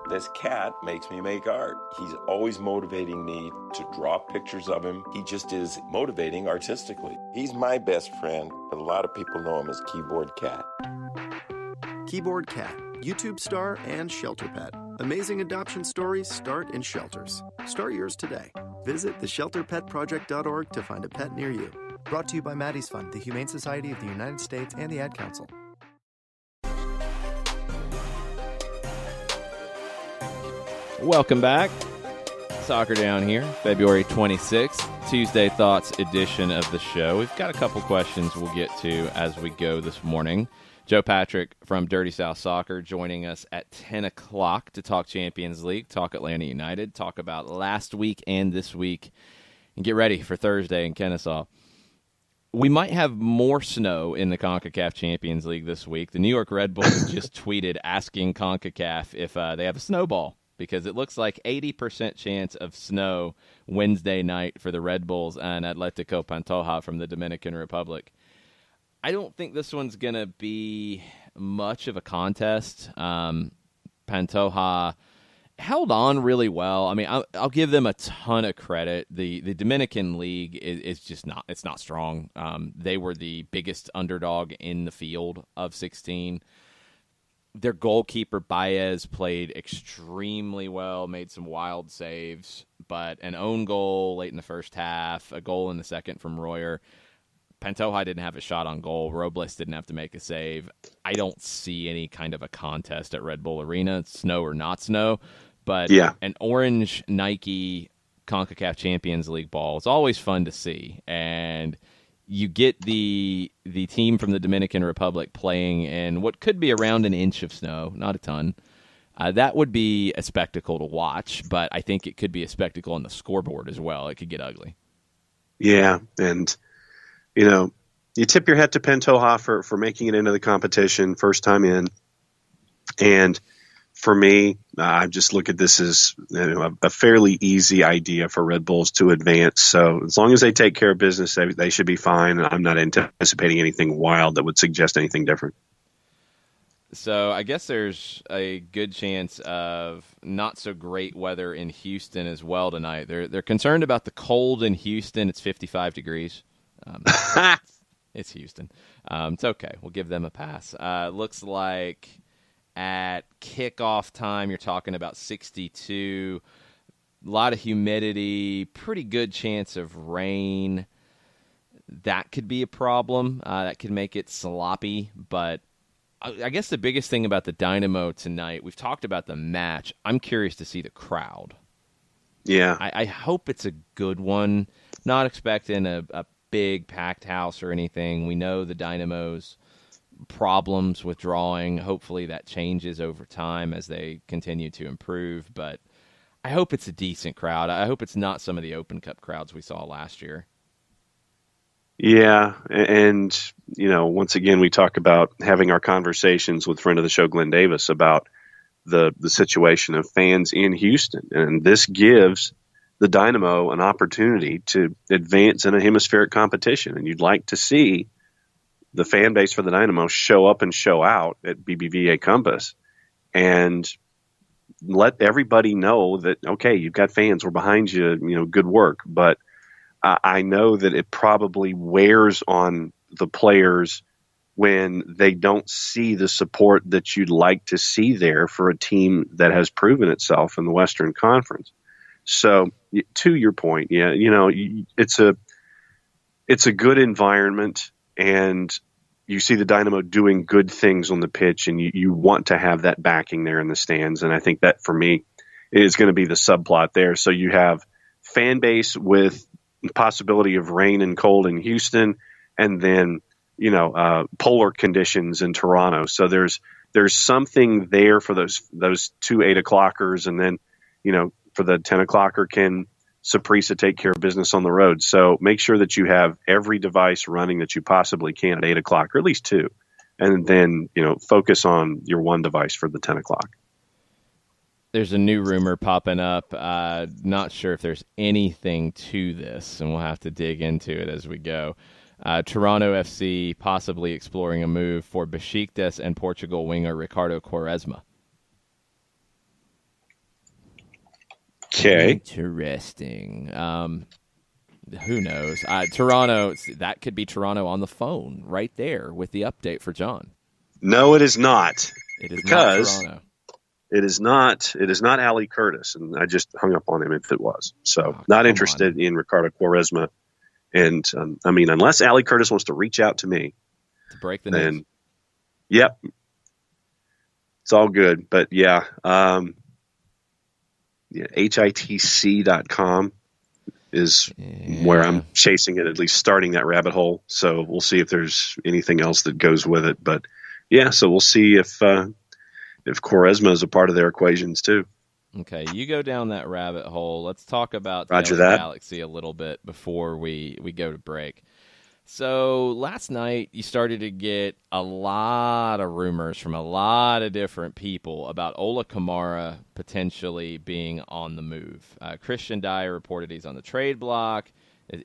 This cat makes me make art. He's always motivating me to draw pictures of him. He just is motivating artistically. He's my best friend, but a lot of people know him as Keyboard Cat. Keyboard Cat, YouTube star and shelter pet. Amazing adoption stories start in shelters. Start yours today. Visit theshelterpetproject.org to find a pet near you. Brought to you by Maddie's Fund, the Humane Society of the United States, and the Ad Council. Welcome back. Soccer Down here, February 26th, Tuesday Thoughts edition of the show. We've got a couple questions we'll get to as we go this morning. Joe Patrick from Dirty South Soccer joining us at 10 o'clock to talk Champions League, talk Atlanta United, talk about last week and this week and get ready for Thursday in Kennesaw. We might have more snow in the Concacaf Champions League this week. The New York Red Bulls just tweeted asking Concacaf if they have a snowball, because it looks like 80% chance of snow Wednesday night for the Red Bulls and Atletico Pantoja from the Dominican Republic. I don't think this one's going to be much of a contest. Pantoja held on really well. I mean, I'll give them a ton of credit. The Dominican League is just not, it's not strong. They were the biggest underdog in the field of 16. Their goalkeeper Baez played extremely well, made some wild saves, but an own goal late in the first half, a goal in the second from Royer. Pantoja didn't have a shot on goal. Robles didn't have to make a save. I don't see any kind of a contest at Red Bull Arena, snow or not snow. But an orange Nike CONCACAF Champions League ball is always fun to see. And you get the team from the Dominican Republic playing in what could be around an inch of snow, not a ton. That would be a spectacle to watch, but I think it could be a spectacle on the scoreboard as well. It could get ugly. Yeah, and, you know, you tip your hat to Pantoja for making it into the competition first time in. And for me, I just look at this as a fairly easy idea for Red Bulls to advance. So as long as they take care of business, they should be fine. I'm not anticipating anything wild that would suggest anything different. So I guess there's a good chance of not so great weather in Houston as well tonight. They're concerned about the cold in Houston. It's 55 degrees. It's Houston. It's okay. We'll give them a pass. Looks like at kickoff time, you're talking about 62. A lot of humidity, pretty good chance of rain. That could be a problem. That could make it sloppy. But I guess the biggest thing about the Dynamo tonight, we've talked about the match. I'm curious to see the crowd. Yeah. I hope it's a good one. Not expecting a big packed house or anything. We know the Dynamo's problems with drawing. Hopefully that changes over time as they continue to improve, but I hope it's a decent crowd. I hope it's not some of the Open Cup crowds we saw last year. Yeah, and you know, once again, we talk about having our conversations with friend of the show Glenn Davis about the situation of fans in Houston, and this gives the Dynamo an opportunity to advance in a hemispheric competition, and you'd like to see the fan base for the Dynamo show up and show out at BBVA Compass and let everybody know that, okay, you've got fans, we're behind you, you know, good work. But I know that it probably wears on the players when they don't see the support that you'd like to see there for a team that has proven itself in the Western Conference. So to your point, yeah, you know, it's a good environment, and you see the Dynamo doing good things on the pitch, and you want to have that backing there in the stands. And I think that, for me, is going to be the subplot there. So you have fan base with possibility of rain and cold in Houston, and then, you know, polar conditions in Toronto. So there's something there for those two 8 o'clockers, and then, you know, for the 10 o'clocker, can Saprissa take care of business on the road? So make sure that you have every device running that you possibly can at 8 o'clock, or at least 2, and then, you know, focus on your one device for the 10 o'clock. There's a new rumor popping up. Not sure if there's anything to this, and we'll have to dig into it as we go. Toronto FC possibly exploring a move for Besiktas and Portugal winger Ricardo Quaresma. Okay. Interesting. Who knows? Toronto, that could be Toronto on the phone right there with the update for John. No, it is not. It is because not Toronto. It is not Ali Curtis, and I just hung up on him if it was. So not interested in Ricardo Quaresma. And, I mean, unless Ali Curtis wants to reach out to me. To break the news. Yep. It's all good. But, yeah, hitc.com is where I'm chasing it, at least starting that rabbit hole. So we'll see if there's anything else that goes with it. But, yeah, so we'll see if Quaresma is a part of their equations too. Okay, you go down that rabbit hole. Let's talk about the Roger LA that. Galaxy a little bit before we go to break. So last night you started to get a lot of rumors from a lot of different people about Ola Kamara potentially being on the move. Christian Dyer reported he's on the trade block.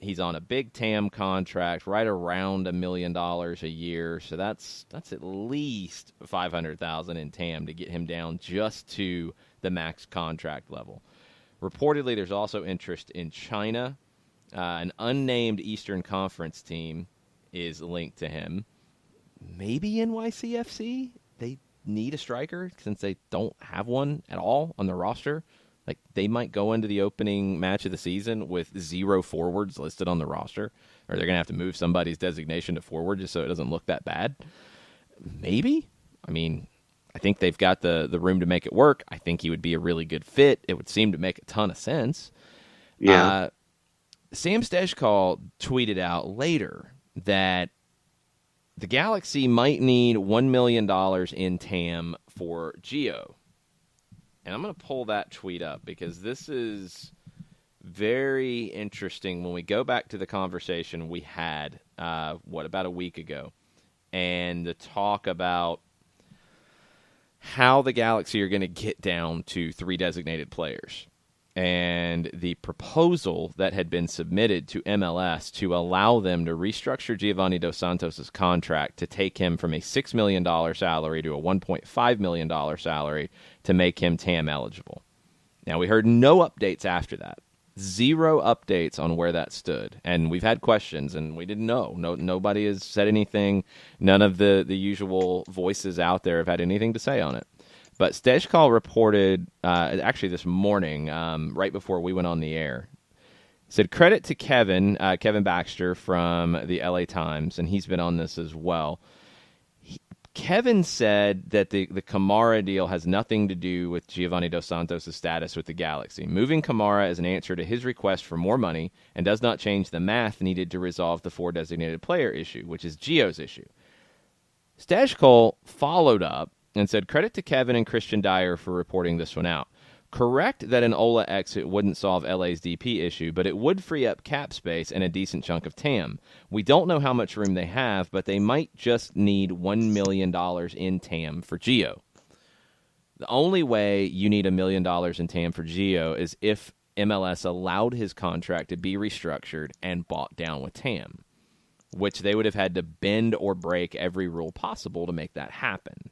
He's on a big TAM contract, right around $1 million a year. So that's at least $500,000 in TAM to get him down just to the max contract level. Reportedly, there's also interest in China. An unnamed Eastern Conference team is linked to him. Maybe NYCFC? They need a striker since they don't have one at all on their roster. Like, they might go into the opening match of the season with 0 forwards listed on the roster, or they're going to have to move somebody's designation to forward just so it doesn't look that bad. Maybe. I mean, I think they've got the room to make it work. I think he would be a really good fit. It would seem to make a ton of sense. Yeah. Sam Stejskal tweeted out later that the Galaxy might need $1 million in TAM for Gio. And I'm going to pull that tweet up because this is very interesting when we go back to the conversation we had, about a week ago, and the talk about how the Galaxy are going to get down to 3 designated players. And the proposal that had been submitted to MLS to allow them to restructure Giovanni Dos Santos' contract to take him from a $6 million salary to a $1.5 million salary to make him TAM eligible. Now, we heard no updates after that. 0 updates on where that stood. And we've had questions, and we didn't know. Nobody has said anything. None of the usual voices out there have had anything to say on it. But Stejskal reported, actually this morning, right before we went on the air, said credit to Kevin Baxter from the LA Times, and he's been on this as well. Kevin said that the Kamara deal has nothing to do with Giovanni Dos Santos' status with the Galaxy. Moving Kamara is an answer to his request for more money and does not change the math needed to resolve the 4 designated player issue, which is Gio's issue. Stejskal followed up and said, credit to Kevin and Christian Dyer for reporting this one out. Correct that an Ola exit wouldn't solve LA's DP issue, but it would free up cap space and a decent chunk of TAM. We don't know how much room they have, but they might just need $1 million in TAM for Gio. The only way you need $1 million in TAM for Gio is if MLS allowed his contract to be restructured and bought down with TAM, which they would have had to bend or break every rule possible to make that happen.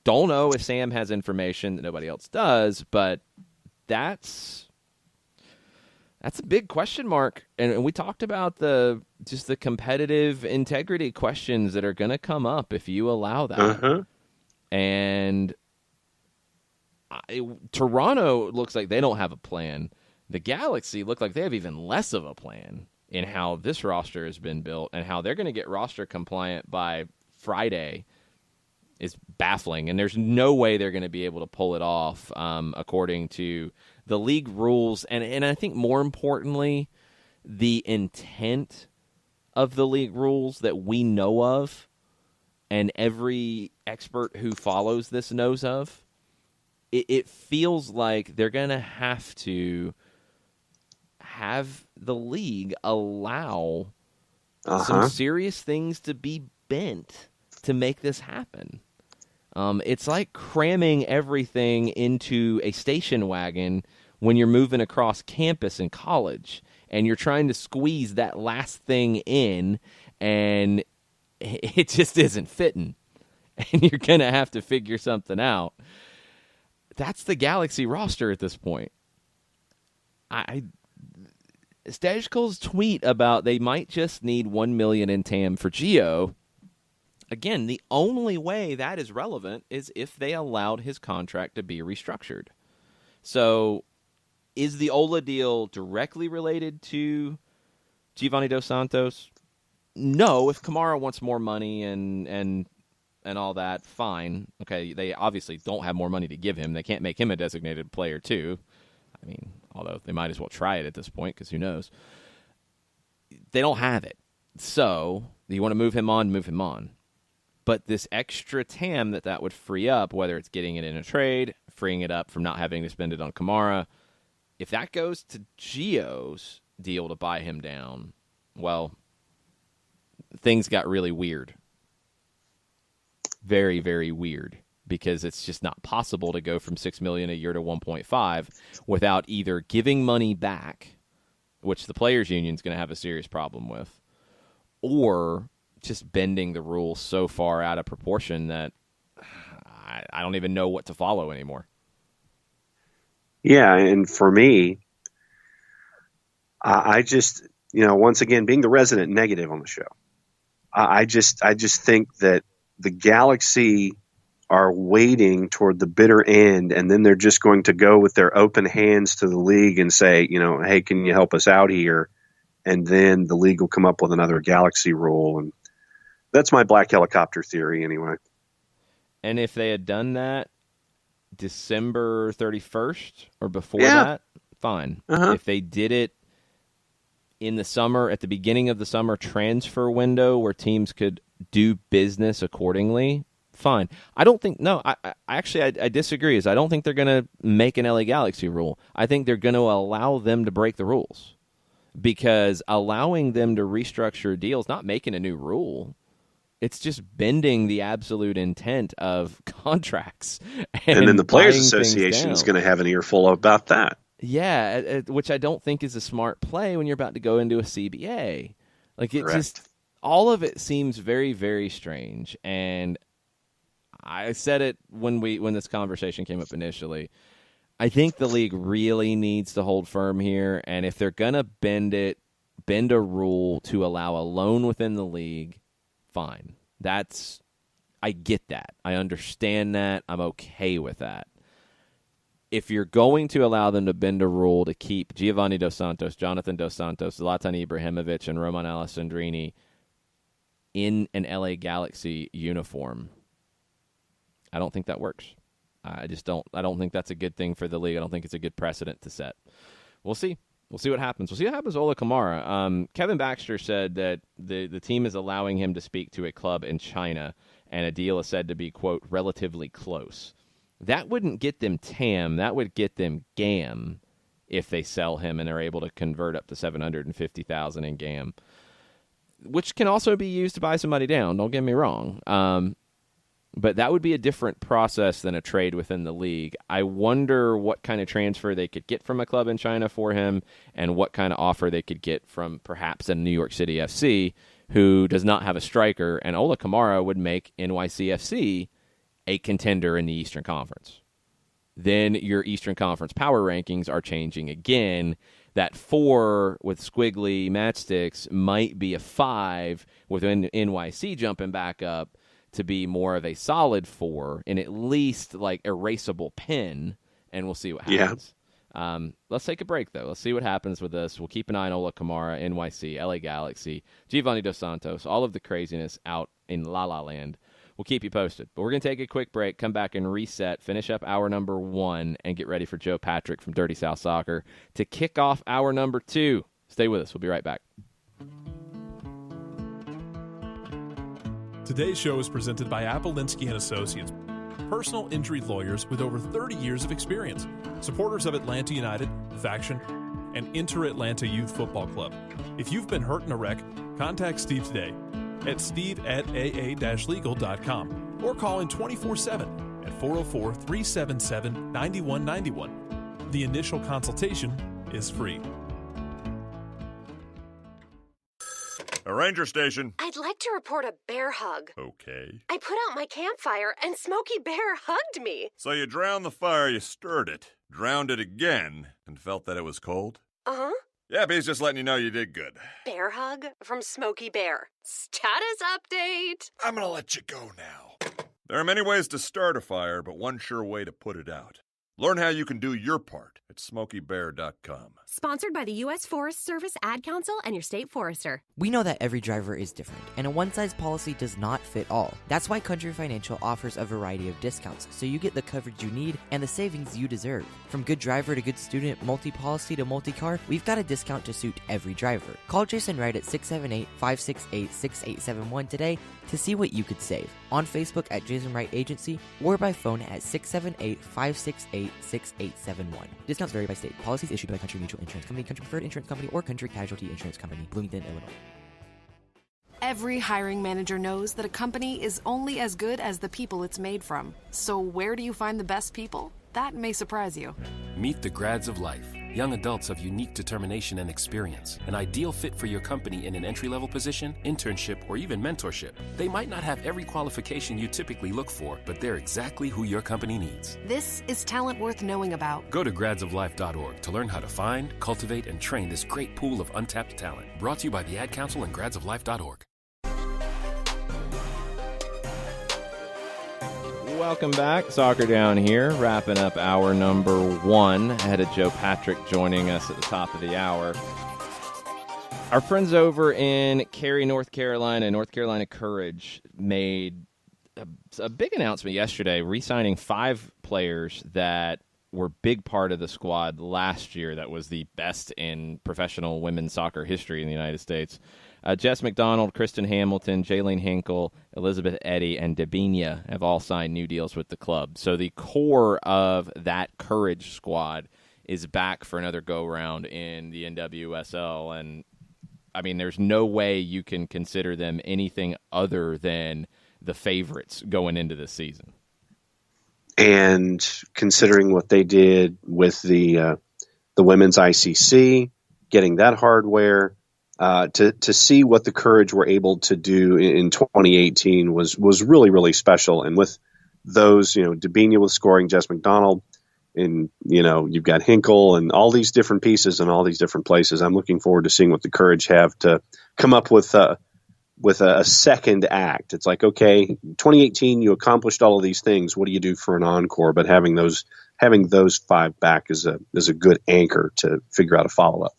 Don't know if Sam has information that nobody else does, but that's a big question mark. And we talked about the competitive integrity questions that are going to come up if you allow that. Uh-huh. And Toronto looks like they don't have a plan. The Galaxy look like they have even less of a plan in how this roster has been built and how they're going to get roster compliant by Friday. Is baffling, and there's no way they're going to be able to pull it off according to the league rules, and I think more importantly, the intent of the league rules that we know of and every expert who follows this knows of. It feels like they're going to have the league allow some serious things to be bent to make this happen. It's like cramming everything into a station wagon when you're moving across campus in college and you're trying to squeeze that last thing in and it just isn't fitting. And you're going to have to figure something out. That's the Galaxy roster at this point. Stejskal's tweet about they might just need $1 million in TAM for Gio. Again, the only way that is relevant is if they allowed his contract to be restructured. So, is the Ola deal directly related to Giovanni Dos Santos? No. If Kamara wants more money and all that, fine. Okay, they obviously don't have more money to give him. They can't make him a designated player too. I mean, although they might as well try it at this point because who knows? They don't have it. So, you want to move him on, move him on. But this extra TAM that would free up, whether it's getting it in a trade, freeing it up from not having to spend it on Kamara, if that goes to Gio's deal to buy him down, well, things got really weird. Very, very weird, because it's just not possible to go from $6 million a year to 1.5 without either giving money back, which the players' union is going to have a serious problem with, or just bending the rules so far out of proportion that I don't even know what to follow anymore. Yeah, and for me, I just, once again, being the resident negative on the show, I just think that the Galaxy are waiting toward the bitter end, and then they're just going to go with their open hands to the league and say, hey, can you help us out here? And then the league will come up with another Galaxy rule, and that's my black helicopter theory anyway. And if they had done that December 31st or before that, fine. If they did it in the summer, at the beginning of the summer transfer window where teams could do business accordingly, fine. I don't think, I disagree. I don't think they're going to make an LA Galaxy rule. I think they're going to allow them to break the rules, because allowing them to restructure deals, not making a new rule, it's just bending the absolute intent of contracts. And then the Players Association is going to have an earful about that. Yeah, which I don't think is a smart play when you're about to go into a CBA. Like, it just, all of it seems very, very strange. And I said it when this conversation came up initially. I think the league really needs to hold firm here. And if they're going to bend a rule to allow a loan within the league, fine. I get that. I understand that. I'm okay with that. If you're going to allow them to bend a rule to keep Giovanni Dos Santos, Jonathan Dos Santos, Zlatan Ibrahimovic, and Roman Alessandrini in an LA Galaxy uniform, I don't think that works. I don't think that's a good thing for the league. I don't think it's a good precedent to set. We'll see. We'll see what happens. We'll see what happens with Ola Kamara. Kevin Baxter said that the team is allowing him to speak to a club in China, and a deal is said to be, quote, relatively close. That wouldn't get them TAM. That would get them GAM if they sell him and are able to convert up to $750,000 in GAM, which can also be used to buy somebody down. Don't get me wrong. But that would be a different process than a trade within the league. I wonder what kind of transfer they could get from a club in China for him, and what kind of offer they could get from perhaps a New York City FC, who does not have a striker, and Ola Kamara would make NYCFC a contender in the Eastern Conference. Then your Eastern Conference power rankings are changing again. That 4 with squiggly matchsticks might be a 5 with NYC jumping back up to be more of a solid 4 and at least like erasable pen, and we'll see what happens. Yeah. Let's take a break, though. Let's see what happens with this. We'll keep an eye on Ola Kamara, NYC, LA Galaxy, Giovanni Dos Santos, all of the craziness out in La La Land. We'll keep you posted. But we're going to take a quick break, come back and reset, finish up hour number 1, and get ready for Joe Patrick from Dirty South Soccer to kick off hour number 2. Stay with us. We'll be right back. Today's show is presented by Apelinsky & Associates, personal injury lawyers with over 30 years of experience, supporters of Atlanta United, Faction, and Inter-Atlanta Youth Football Club. If you've been hurt in a wreck, contact Steve today at steve@aa-legal.com or call in 24/7 at 404-377-9191. The initial consultation is free. A ranger station. I'd like to report a bear hug. Okay. I put out my campfire and Smokey Bear hugged me. So you drowned the fire, you stirred it, drowned it again, and felt that it was cold? Uh-huh. Yeah, but he's just letting you know you did good. Bear hug from Smokey Bear. Status update. I'm gonna let you go now. There are many ways to start a fire, but one sure way to put it out. Learn how you can do your part at SmokeyBear.com. Sponsored by the U.S. Forest Service, Ad Council, and your state forester. We know that every driver is different, and a one-size policy does not fit all. That's why Country Financial offers a variety of discounts, so you get the coverage you need and the savings you deserve. From good driver to good student, multi-policy to multi-car, we've got a discount to suit every driver. Call Jason Wright at 678-568-6871 today to see what you could save. on Facebook at Jason Wright Agency, or by phone at 678-568-6871. Discounts vary by state. Policies issued by Country Mutual Insurance Company, Country Preferred Insurance Company, or Country Casualty Insurance Company, Bloomington, Illinois. Every hiring manager knows that a company is only as good as the people it's made from. So where do you find the best people? That may surprise you. Meet the grads of life. Young adults of unique determination and experience. An ideal fit for your company in an entry-level position, internship, or even mentorship. They might not have every qualification you typically look for, but they're exactly who your company needs. This is talent worth knowing about. Go to gradsoflife.org to learn how to find, cultivate, and train this great pool of untapped talent. Brought to you by the Ad Council and gradsoflife.org. Welcome back. Soccer Down here, wrapping up hour number 1. Ahead of Joe Patrick joining us at the top of the hour. Our friends over in Cary, North Carolina Courage, made a big announcement yesterday, re-signing 5 players that were big part of the squad last year that was the best in professional women's soccer history in the United States. Jess McDonald, Kristen Hamilton, Jaylene Hinkle, Elizabeth Eddy, and Dabinia have all signed new deals with the club. So the core of that Courage squad is back for another go-round in the NWSL. And, I mean, there's no way you can consider them anything other than the favorites going into this season. And considering what they did with the women's ICC, getting that hardware, to see what the Courage were able to do in 2018 was really, really special. And with those, Dabinia was scoring, Jess McDonald, and, you've got Hinkle and all these different pieces in all these different places. I'm looking forward to seeing what the Courage have to come up with a second act. It's like, okay, 2018, you accomplished all of these things. What do you do for an encore? But having those 5 back is a good anchor to figure out a follow-up.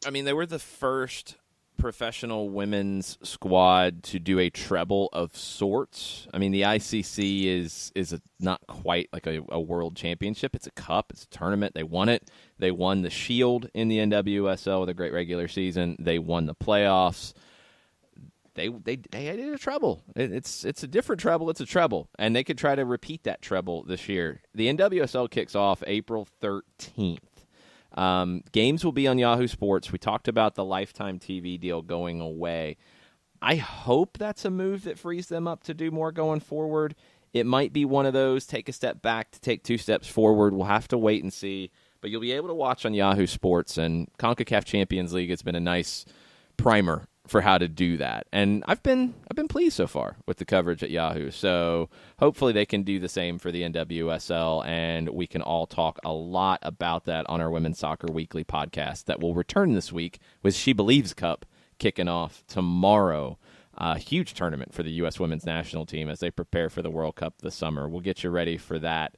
I mean, they were the first professional women's squad to do a treble of sorts. I mean, the ICC is not quite like a world championship. It's a cup. It's a tournament. They won it. They won the Shield in the NWSL with a great regular season. They won the playoffs. They did a treble. It's a different treble. It's a treble. And they could try to repeat that treble this year. The NWSL kicks off April 13th. Games will be on Yahoo Sports. We talked about the Lifetime TV deal going away. I hope that's a move that frees them up to do more going forward. It might be one of those, take a step back to take 2 steps forward. We'll have to wait and see. But you'll be able to watch on Yahoo Sports, and Concacaf Champions League has been a nice primer for how to do that. And I've been pleased so far with the coverage at Yahoo. So hopefully they can do the same for the NWSL, and we can all talk a lot about that on our Women's Soccer Weekly podcast that will return this week with She Believes Cup kicking off tomorrow. A huge tournament for the U.S. women's national team as they prepare for the World Cup this summer. We'll get you ready for that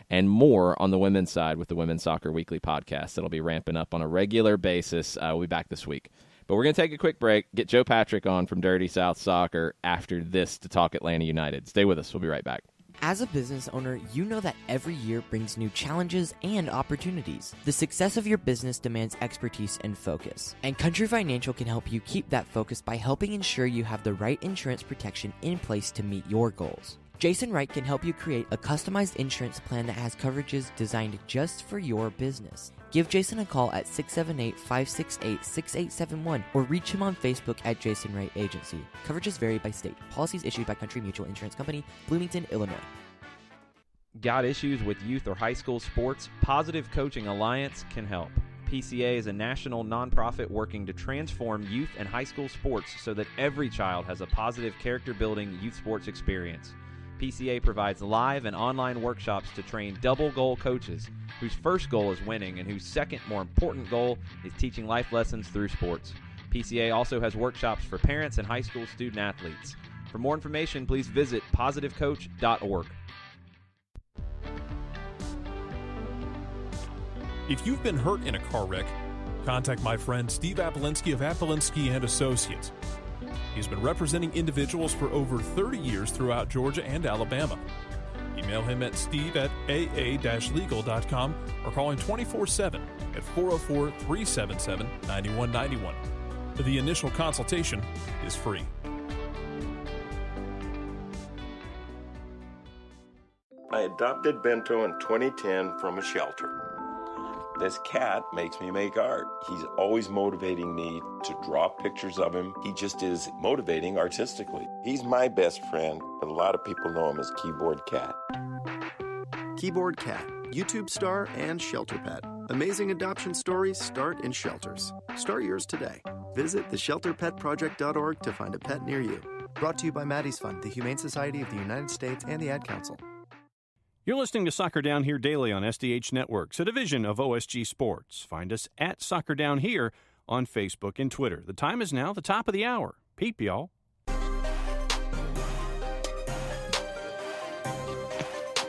and more on the women's side with the Women's Soccer Weekly podcast. That'll be ramping up on a regular basis. We'll be back this week. But we're going to take a quick break, get Joe Patrick on from Dirty South Soccer after this to talk Atlanta United. Stay with us. We'll be right back. As a business owner, you know that every year brings new challenges and opportunities. The success of your business demands expertise and focus. And Country Financial can help you keep that focus by helping ensure you have the right insurance protection in place to meet your goals. Jason Wright can help you create a customized insurance plan that has coverages designed just for your business. Give Jason a call at 678-568-6871 or reach him on Facebook at Jason Wright Agency. Coverages vary by state. Policies issued by Country Mutual Insurance Company, Bloomington, Illinois. Got issues with youth or high school sports? Positive Coaching Alliance can help. PCA is a national nonprofit working to transform youth and high school sports so that every child has a positive character-building youth sports experience. PCA provides live and online workshops to train double-goal coaches whose first goal is winning and whose second, more important goal is teaching life lessons through sports. PCA also has workshops for parents and high school student athletes. For more information, please visit positivecoach.org. If you've been hurt in a car wreck, contact my friend Steve Apolinski of Apolinski & Associates. He's been representing individuals for over 30 years throughout Georgia and Alabama. Email him at steve@aa-legal.com or call him 24/7 at 404-377-9191. The initial consultation is free. adopted Bento in 2010 from a shelter. This cat makes me make art. He's always motivating me to draw pictures of him. He just is motivating artistically. He's my best friend, but a lot of people know him as Keyboard Cat. Keyboard Cat, YouTube star and shelter pet. Amazing adoption stories start in shelters. Start yours today. Visit theshelterpetproject.org to find a pet near you. Brought to you by Maddie's Fund, the Humane Society of the United States, and the Ad Council. You're listening to Soccer Down Here daily on SDH Networks, a division of OSG Sports. Find us at Soccer Down Here on Facebook and Twitter. The time is now the top of the hour. Peep, y'all.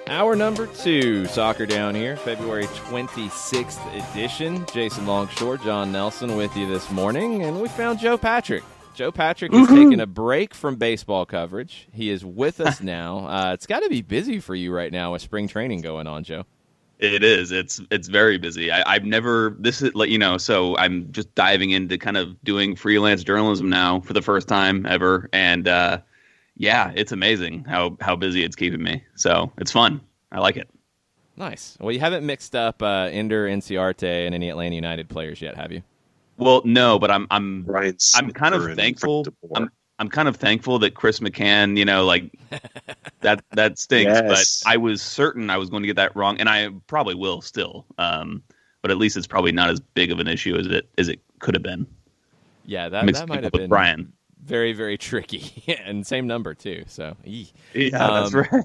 Hour number 2, Soccer Down Here, February 26th edition. Jason Longshore, John Nelson with you this morning, and we found Joe Patrick. Joe Patrick is taking a break from baseball coverage. He is with us now. It's got to be busy for you right now with spring training going on, Joe. It is. It's very busy. I've never, this is like, so I'm just diving into kind of doing freelance journalism now for the first time ever. And yeah, it's amazing how busy it's keeping me. So it's fun. I like it. Nice. Well, you haven't mixed up Ender Inciarte and any Atlanta United players yet, have you? Well, no, but I'm kind of thankful. I'm kind of thankful that Chris McCann, that stinks. Yes. But I was certain I was going to get that wrong, and I probably will still. But at least it's probably not as big of an issue as it could have been. Yeah, that might have been Brian. Very, very tricky, and same number too. So that's right.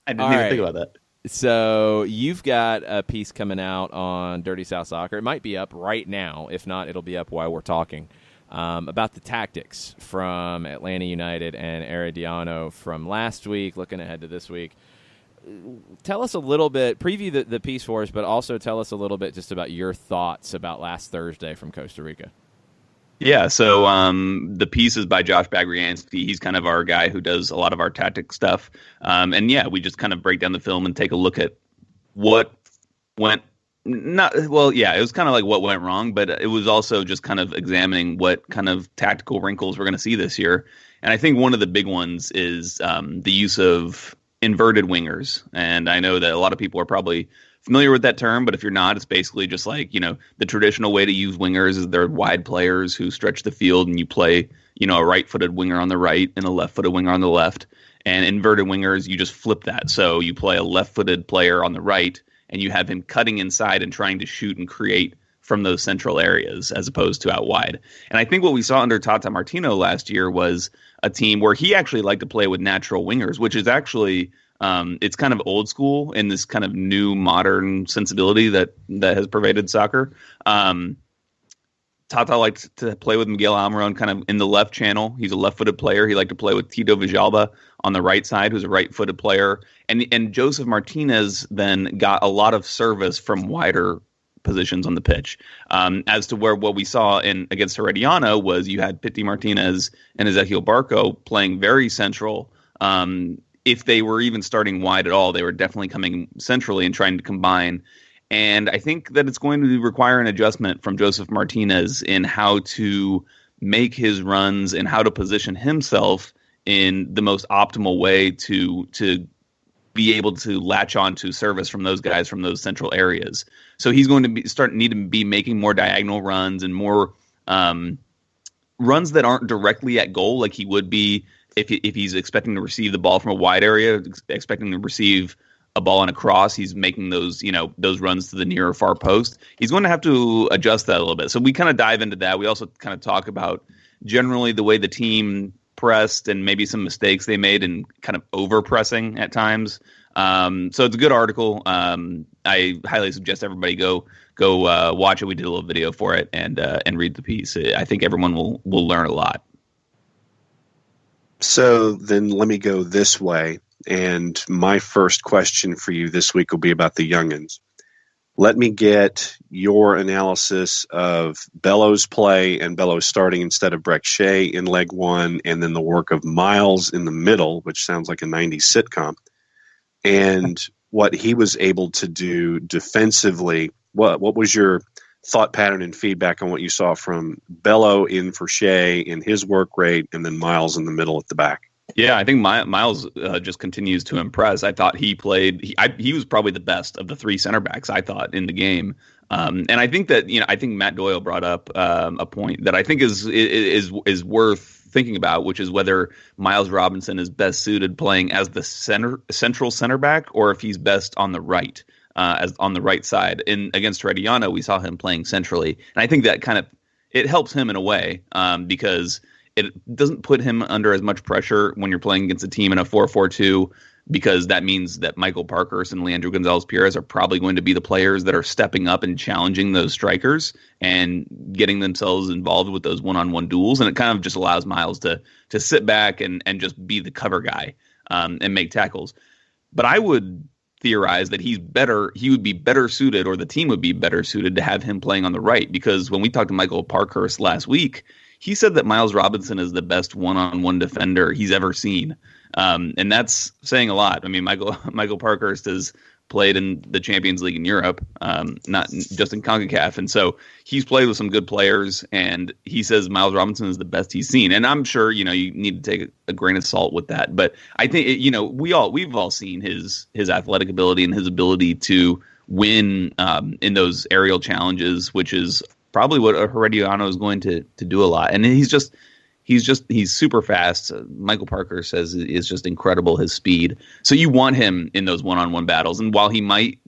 I didn't even think about that. So you've got a piece coming out on Dirty South Soccer. It might be up right now. If not, it'll be up while we're talking about the tactics from Atlanta United and Herediano from last week, looking ahead to this week. Tell us a little bit, preview the piece for us, but also tell us a little bit just about your thoughts about last Thursday from Costa Rica. Yeah, so the piece is by Josh Bagriansky. He's kind of our guy who does a lot of our tactic stuff. And yeah, we just kind of break down the film and take a look at what went it was kind of like what went wrong, but it was also just kind of examining what kind of tactical wrinkles we're going to see this year. And I think one of the big ones is the use of inverted wingers. And I know that a lot of people are probably familiar with that term, but if you're not, it's basically just like, the traditional way to use wingers is they're wide players who stretch the field and you play, a right-footed winger on the right and a left-footed winger on the left. And inverted wingers, you just flip that. So you play a left-footed player on the right and you have him cutting inside and trying to shoot and create from those central areas as opposed to out wide. And I think what we saw under Tata Martino last year was a team where he actually liked to play with natural wingers, which is actually it's kind of old school in this kind of new modern sensibility that has pervaded soccer. Tata liked to play with Miguel Almiron kind of in the left channel. He's a left-footed player. He liked to play with Tito Villalba on the right side, who's a right-footed player. And Joseph Martinez then got a lot of service from wider positions on the pitch. As to what we saw against Herediano was you had Pity Martinez and Ezequiel Barco playing very central. If they were even starting wide at all, they were definitely coming centrally and trying to combine. And I think that it's going to require an adjustment from Joseph Martinez in how to make his runs and how to position himself in the most optimal way to be able to latch on to service from those guys from those central areas. So he's going to need to be making more diagonal runs and more runs that aren't directly at goal like he would be if he's expecting to receive the ball from a wide area, expecting to receive a ball on a cross. He's making those runs to the near or far post. He's going to have to adjust that a little bit. So we kind of dive into that. We also kind of talk about generally the way the team pressed and maybe some mistakes they made in kind of over pressing at times. So it's a good article. I highly suggest everybody go watch it. We did a little video for it and read the piece. I think everyone will learn a lot. So then let me go this way. And my first question for you this week will be about the youngins. Let me get your analysis of Bellows' play and Bellows starting instead of Breck Shea in leg one, and then the work of Miles in the middle, which sounds like a 90s sitcom, and what he was able to do defensively. What was your thought pattern and feedback on what you saw from Bello in for Shea in his work rate, and then Miles in the middle at the back? Yeah, I think Miles just continues to impress. I thought he played. He was probably the best of the three center backs, I thought, in the game. And I think that I think Matt Doyle brought up a point that I think is worth thinking about, which is whether Miles Robinson is best suited playing as the central center back, or if he's best on the right, as on the right side. Against Herediano, we saw him playing centrally, and I think that kind of it helps him in a way because it doesn't put him under as much pressure when you're playing against a team in a 4-4-2, because that means that Michael Parkhurst and Leandro Gonzalez-Perez are probably going to be the players that are stepping up and challenging those strikers and getting themselves involved with those one-on-one duels. And it kind of just allows Miles to sit back and just be the cover guy and make tackles. But I would theorize that he would be better suited, or the team would be better suited to have him playing on the right, because when we talked to Michael Parkhurst last week, he said that Miles Robinson is the best one-on-one defender he's ever seen. And that's saying a lot. I mean, Michael Parkhurst has played in the Champions League in Europe, not just in Concacaf. And so he's played with some good players, and he says Miles Robinson is the best he's seen. And I'm sure, you need to take a grain of salt with that. But I think, we've all seen his athletic ability and his ability to win in those aerial challenges, which is probably what Herediano is going to do a lot. And he's super fast. Michael Parker says is just incredible, his speed. So you want him in those one-on-one battles. And while he might,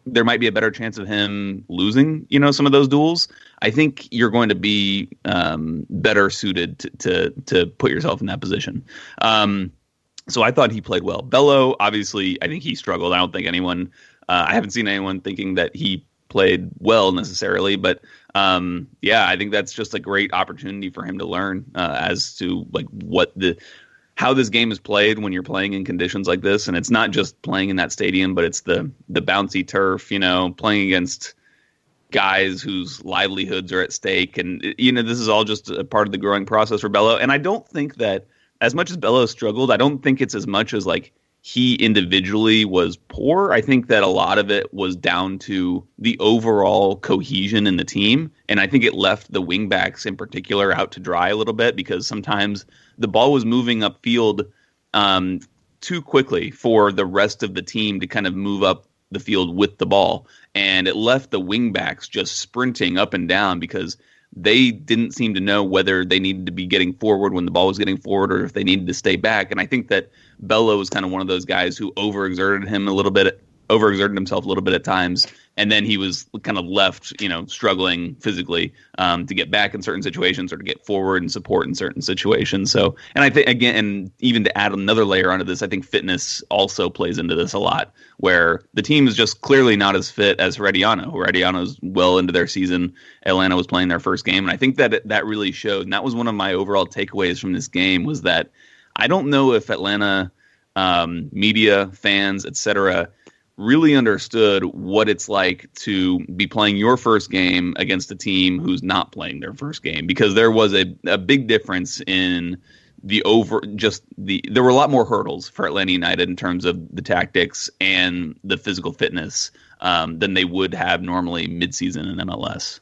there might be a better chance of him losing, some of those duels, I think you're going to be better suited to put yourself in that position. So I thought he played well. Bello, obviously, I think he struggled. I don't think I haven't seen anyone thinking that he played well necessarily, but I think that's just a great opportunity for him to learn as to how this game is played when you're playing in conditions like this. And it's not just playing in that stadium, but it's the bouncy turf, playing against guys whose livelihoods are at stake. And this is all just a part of the growing process for Bello. And I don't think that as much as Bello struggled, I don't think it's as much as he individually was poor. I think that a lot of it was down to the overall cohesion in the team. And I think it left the wingbacks in particular out to dry a little bit, because sometimes the ball was moving upfield too quickly for the rest of the team to kind of move up the field with the ball. And it left the wingbacks just sprinting up and down, because they didn't seem to know whether they needed to be getting forward when the ball was getting forward, or if they needed to stay back. And I think that Bello was kind of one of those guys who overexerted himself a little bit at times, and then he was kind of left, struggling physically to get back in certain situations, or to get forward and support in certain situations. So, and I think, again, and even to add another layer onto this, I think fitness also plays into this a lot, where the team is just clearly not as fit as Herediano. Herediano's well into their season. Atlanta was playing their first game, and I think that really showed. And that was one of my overall takeaways from this game, was that I don't know if Atlanta media, fans, etc., really understood what it's like to be playing your first game against a team who's not playing their first game, because there was a big difference in there were a lot more hurdles for Atlanta United in terms of the tactics and the physical fitness than they would have normally midseason in MLS.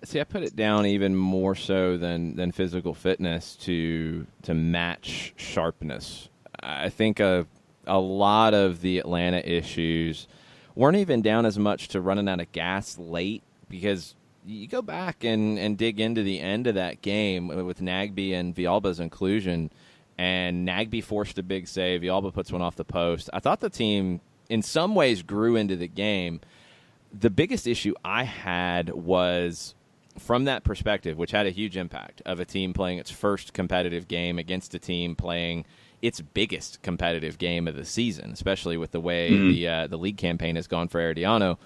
See, I put it down even more so than physical fitness to match sharpness. I think a lot of the Atlanta issues weren't even down as much to running out of gas late, because you go back and dig into the end of that game with Nagbe and Villalba's inclusion, and Nagbe forced a big save. Villalba puts one off the post. I thought the team in some ways grew into the game. The biggest issue I had was from that perspective, which had a huge impact, of a team playing its first competitive game against a team playing its biggest competitive game of the season, especially with the way the league campaign has gone for Herediano.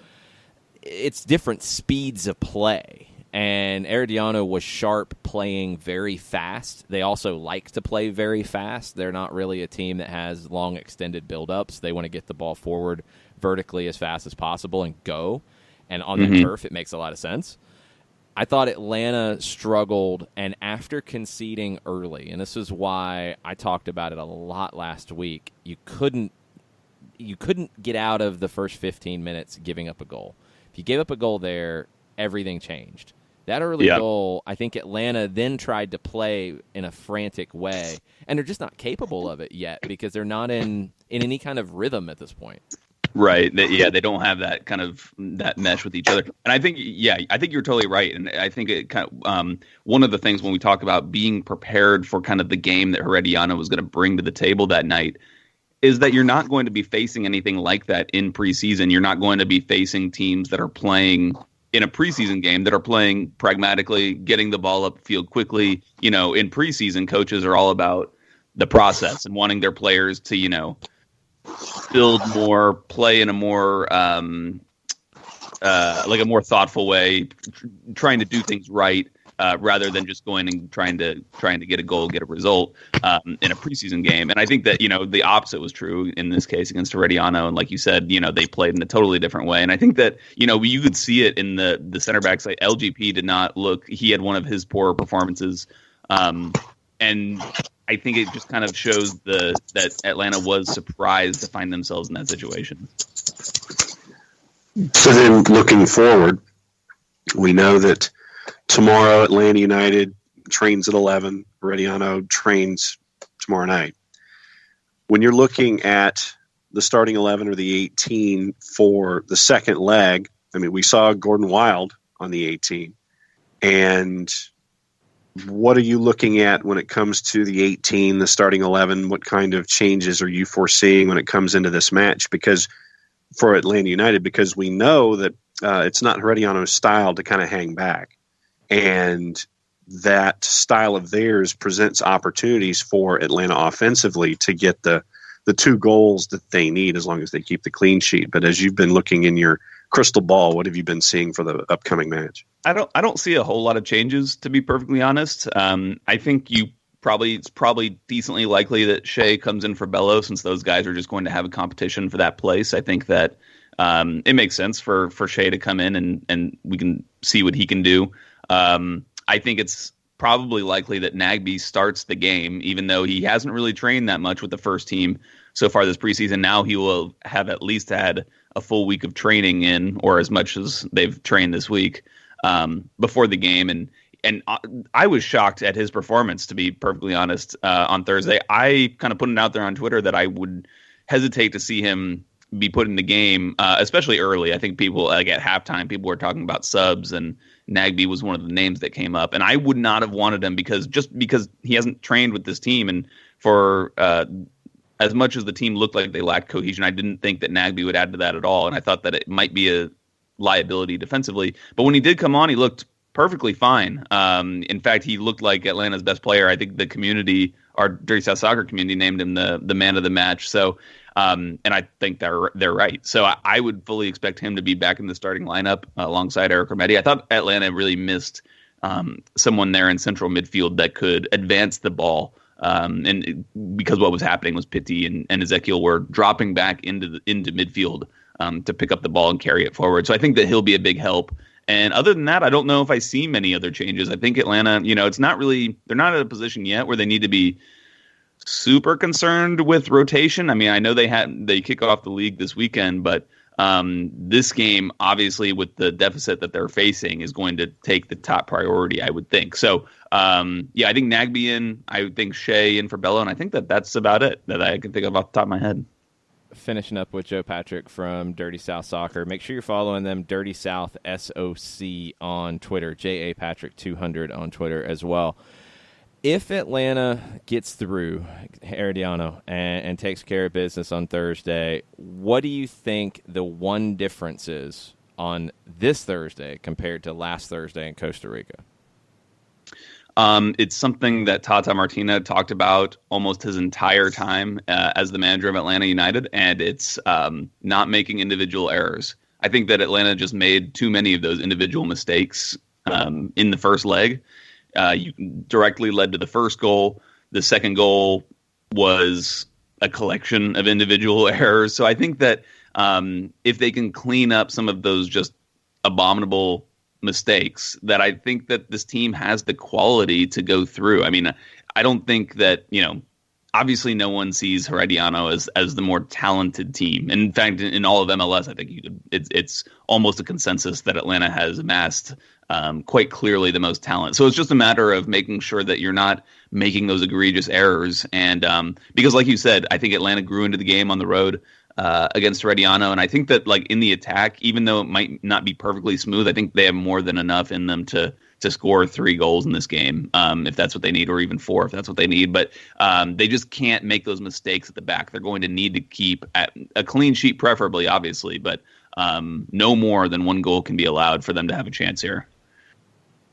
It's different speeds of play, and Herediano was sharp, playing very fast. They also like to play very fast. They're not really a team that has long extended build-ups. They want to get the ball forward vertically as fast as possible and go, and on that turf, it makes a lot of sense. I thought Atlanta struggled, and after conceding early, and this is why I talked about it a lot last week, you couldn't get out of the first 15 minutes giving up a goal. If you gave up a goal there, everything changed. That early goal, I think Atlanta then tried to play in a frantic way, and they're just not capable of it yet because they're not in any kind of rhythm at this point. Right. They don't have that kind of that mesh with each other. And I think you're totally right. And I think it kind of one of the things when we talk about being prepared for kind of the game that Herediano was going to bring to the table that night is that you're not going to be facing anything like that in preseason. You're not going to be facing teams that are playing in a preseason game that are playing pragmatically, getting the ball up field quickly. In preseason, coaches are all about the process and wanting their players to, build more, play in a more like a more thoughtful way, trying to do things right rather than just going and trying to get a goal, get a result in a preseason game. And I think that the opposite was true in this case against Herediano. And like you said, they played in a totally different way. And I think that you could see it in the center backs. Like LGP did not look. He had one of his poorer performances, and I think it just kind of shows that Atlanta was surprised to find themselves in that situation. So then looking forward, we know that tomorrow Atlanta United trains at 11. Herediano trains tomorrow night. When you're looking at the starting 11 or the 18 for the second leg, I mean, we saw Gordon Wild on the 18. And what are you looking at when it comes to the 18, the starting 11? What kind of changes are you foreseeing when it comes into this match? Because for Atlanta United, because we know that it's not Herediano's style to kind of hang back. And that style of theirs presents opportunities for Atlanta offensively to get the 2 goals that they need as long as they keep the clean sheet. But as you've been looking in your crystal ball, what have you been seeing for the upcoming match? I don't see a whole lot of changes, to be perfectly honest. I think it's probably decently likely that Shea comes in for Bello, since those guys are just going to have a competition for that place. I think that it makes sense for Shea to come in and we can see what he can do. I think it's probably likely that Nagbe starts the game, even though he hasn't really trained that much with the first team so far this preseason. Now he will have at least had a full week of training in, or as much as they've trained this week before the game. And I was shocked at his performance, to be perfectly honest, on Thursday. I kind of put it out there on Twitter that I would hesitate to see him be put in the game, especially early. I think people, like at halftime, people were talking about subs, and Nagbe was one of the names that came up. And I would not have wanted him because he hasn't trained with this team. And for as much as the team looked like they lacked cohesion, I didn't think that Nagbe would add to that at all. And I thought that it might be a liability defensively. But when he did come on, he looked perfectly fine. In fact, he looked like Atlanta's best player. I think the community, our Dirty South Soccer community, named him the man of the match. So, and I think they're right. So I would fully expect him to be back in the starting lineup alongside Eric Remedi. I thought Atlanta really missed someone there in central midfield that could advance the ball. Because what was happening was Pitti and Ezekiel were dropping back into midfield to pick up the ball and carry it forward. So I think that he'll be a big help. And other than that, I don't know if I see many other changes. I think Atlanta, it's not really, they're not at a position yet where they need to be super concerned with rotation. I mean, I know they kick off the league this weekend, but this game, obviously, with the deficit that they're facing, is going to take the top priority, I would think. So, I think Nagbe in, I think Shea in for Bello, and I think that's about it that I can think of off the top of my head. Finishing up with Joe Patrick from Dirty South Soccer. Make sure you're following them, Dirty South SOC on Twitter, JA Patrick 200 on Twitter as well. If Atlanta gets through Herediano and takes care of business on Thursday, what do you think the one difference is on this Thursday compared to last Thursday in Costa Rica? It's something that Tata Martino talked about almost his entire time as the manager of Atlanta United, and it's not making individual errors. I think that Atlanta just made too many of those individual mistakes in the first leg. You directly led to the first goal. The second goal was a collection of individual errors. So I think that if they can clean up some of those just abominable mistakes, that I think that this team has the quality to go through. I mean, I don't think that, obviously no one sees Herediano as the more talented team. And in fact, in all of MLS, I think it's almost a consensus that Atlanta has amassed quite clearly the most talent. So it's just a matter of making sure that you're not making those egregious errors. And because, like you said, I think Atlanta grew into the game on the road against Herediano. And I think that, like, in the attack, even though it might not be perfectly smooth, I think they have more than enough in them to score 3 goals in this game, if that's what they need, or even 4 if that's what they need. But they just can't make those mistakes at the back. They're going to need to keep at a clean sheet, preferably, obviously, but no more than 1 goal can be allowed for them to have a chance here.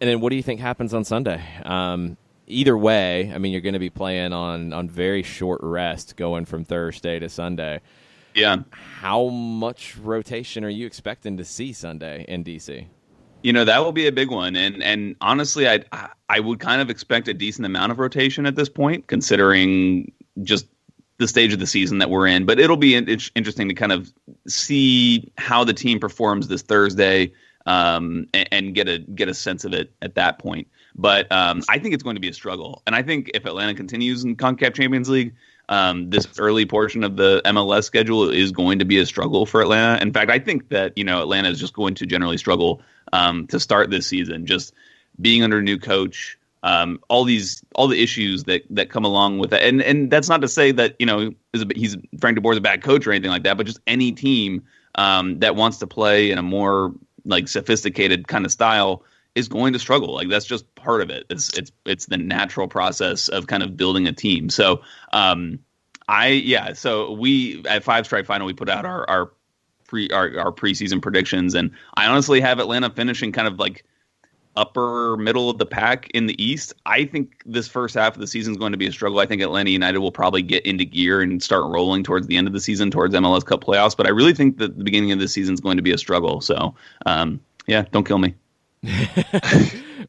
And then what do you think happens on Sunday? Either way, I mean, you're going to be playing on very short rest going from Thursday to Sunday. Yeah. How much rotation are you expecting to see Sunday in D.C.? You know, that will be a big one. And honestly, I would kind of expect a decent amount of rotation at this point, considering just the stage of the season that we're in. But it'll be interesting to kind of see how the team performs this Thursday and get a sense of it at that point. But I think it's going to be a struggle. And I think if Atlanta continues in Concacaf Champions League, this early portion of the MLS schedule is going to be a struggle for Atlanta. In fact, I think that, Atlanta is just going to generally struggle to start this season, just being under a new coach, all the issues that come along with that. And that's not to say that, he's Frank de Boer's a bad coach or anything like that, but just any team that wants to play in a more like sophisticated kind of style is going to struggle. Like, that's just part of it. It's the natural process of kind of building a team. So so we at Five Stripe Final, we put out our preseason predictions, and I honestly have Atlanta finishing kind of like upper middle of the pack in the East. I think this first half of the season is going to be a struggle. I think Atlanta United will probably get into gear and start rolling towards the end of the season, towards MLS Cup playoffs. But I really think that the beginning of the season is going to be a struggle. So, don't kill me.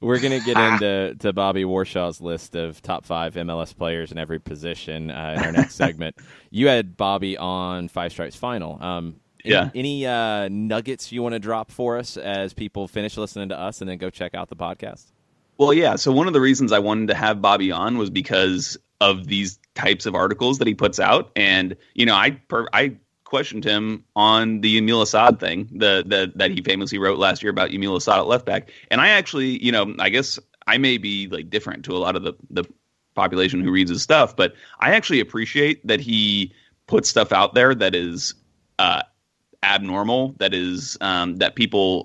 We're going to get into Bobby Warshaw's list of top 5 MLS players in every position in our next segment. You had Bobby on Five Stripes Final. Any nuggets you want to drop for us as people finish listening to us and then go check out the podcast? Well, yeah. So one of the reasons I wanted to have Bobby on was because of these types of articles that he puts out. And, I questioned him on the Emil Assad thing that he famously wrote last year about Emil Assad at left back. And I actually, I guess I may be like different to a lot of the population who reads his stuff, but I actually appreciate that he puts stuff out there that is abnormal, that is that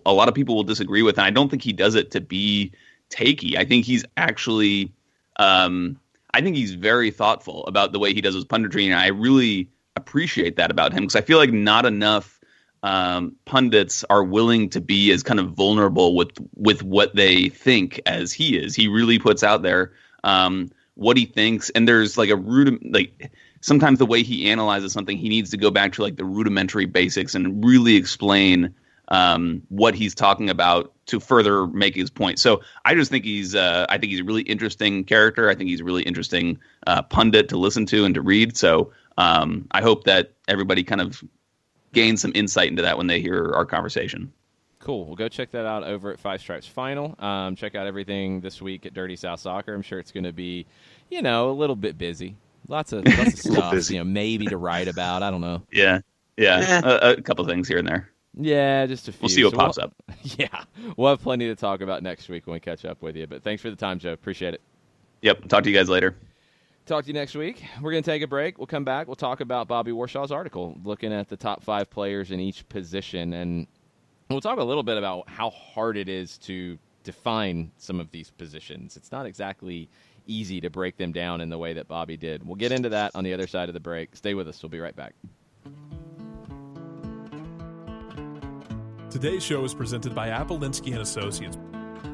a lot of people will disagree with. And I don't think he does it to be takey. I think he's actually he's very thoughtful about the way he does his punditry, and I really appreciate that about him, because I feel like not enough pundits are willing to be as kind of vulnerable with what they think as he is. He really puts out there what he thinks, and there's like sometimes the way he analyzes something, he needs to go back to like the rudimentary basics and really explain what he's talking about to further make his point. So I just think he's a really interesting character. I think he's a really interesting pundit to listen to and to read. So I hope that everybody kind of gains some insight into that when they hear our conversation. Cool. Well, go check that out over at Five Stripes Final. Check out everything this week at Dirty South Soccer. I'm sure it's going to be, a little bit busy. Lots of stuff, maybe to write about. I don't know. Yeah. A couple things here and there. Yeah, just a few. We'll see what pops up. Yeah. We'll have plenty to talk about next week when we catch up with you. But thanks for the time, Joe. Appreciate it. Yep. Talk to you guys later. Talk to you next week. We're going to take a break. We'll come back. We'll talk about Bobby Warshaw's article, looking at the top 5 players in each position. And we'll talk a little bit about how hard it is to define some of these positions. It's not exactly easy to break them down in the way that Bobby did. We'll get into that on the other side of the break. Stay with us. We'll be right back. Today's show is presented by Apelinsky & Associates,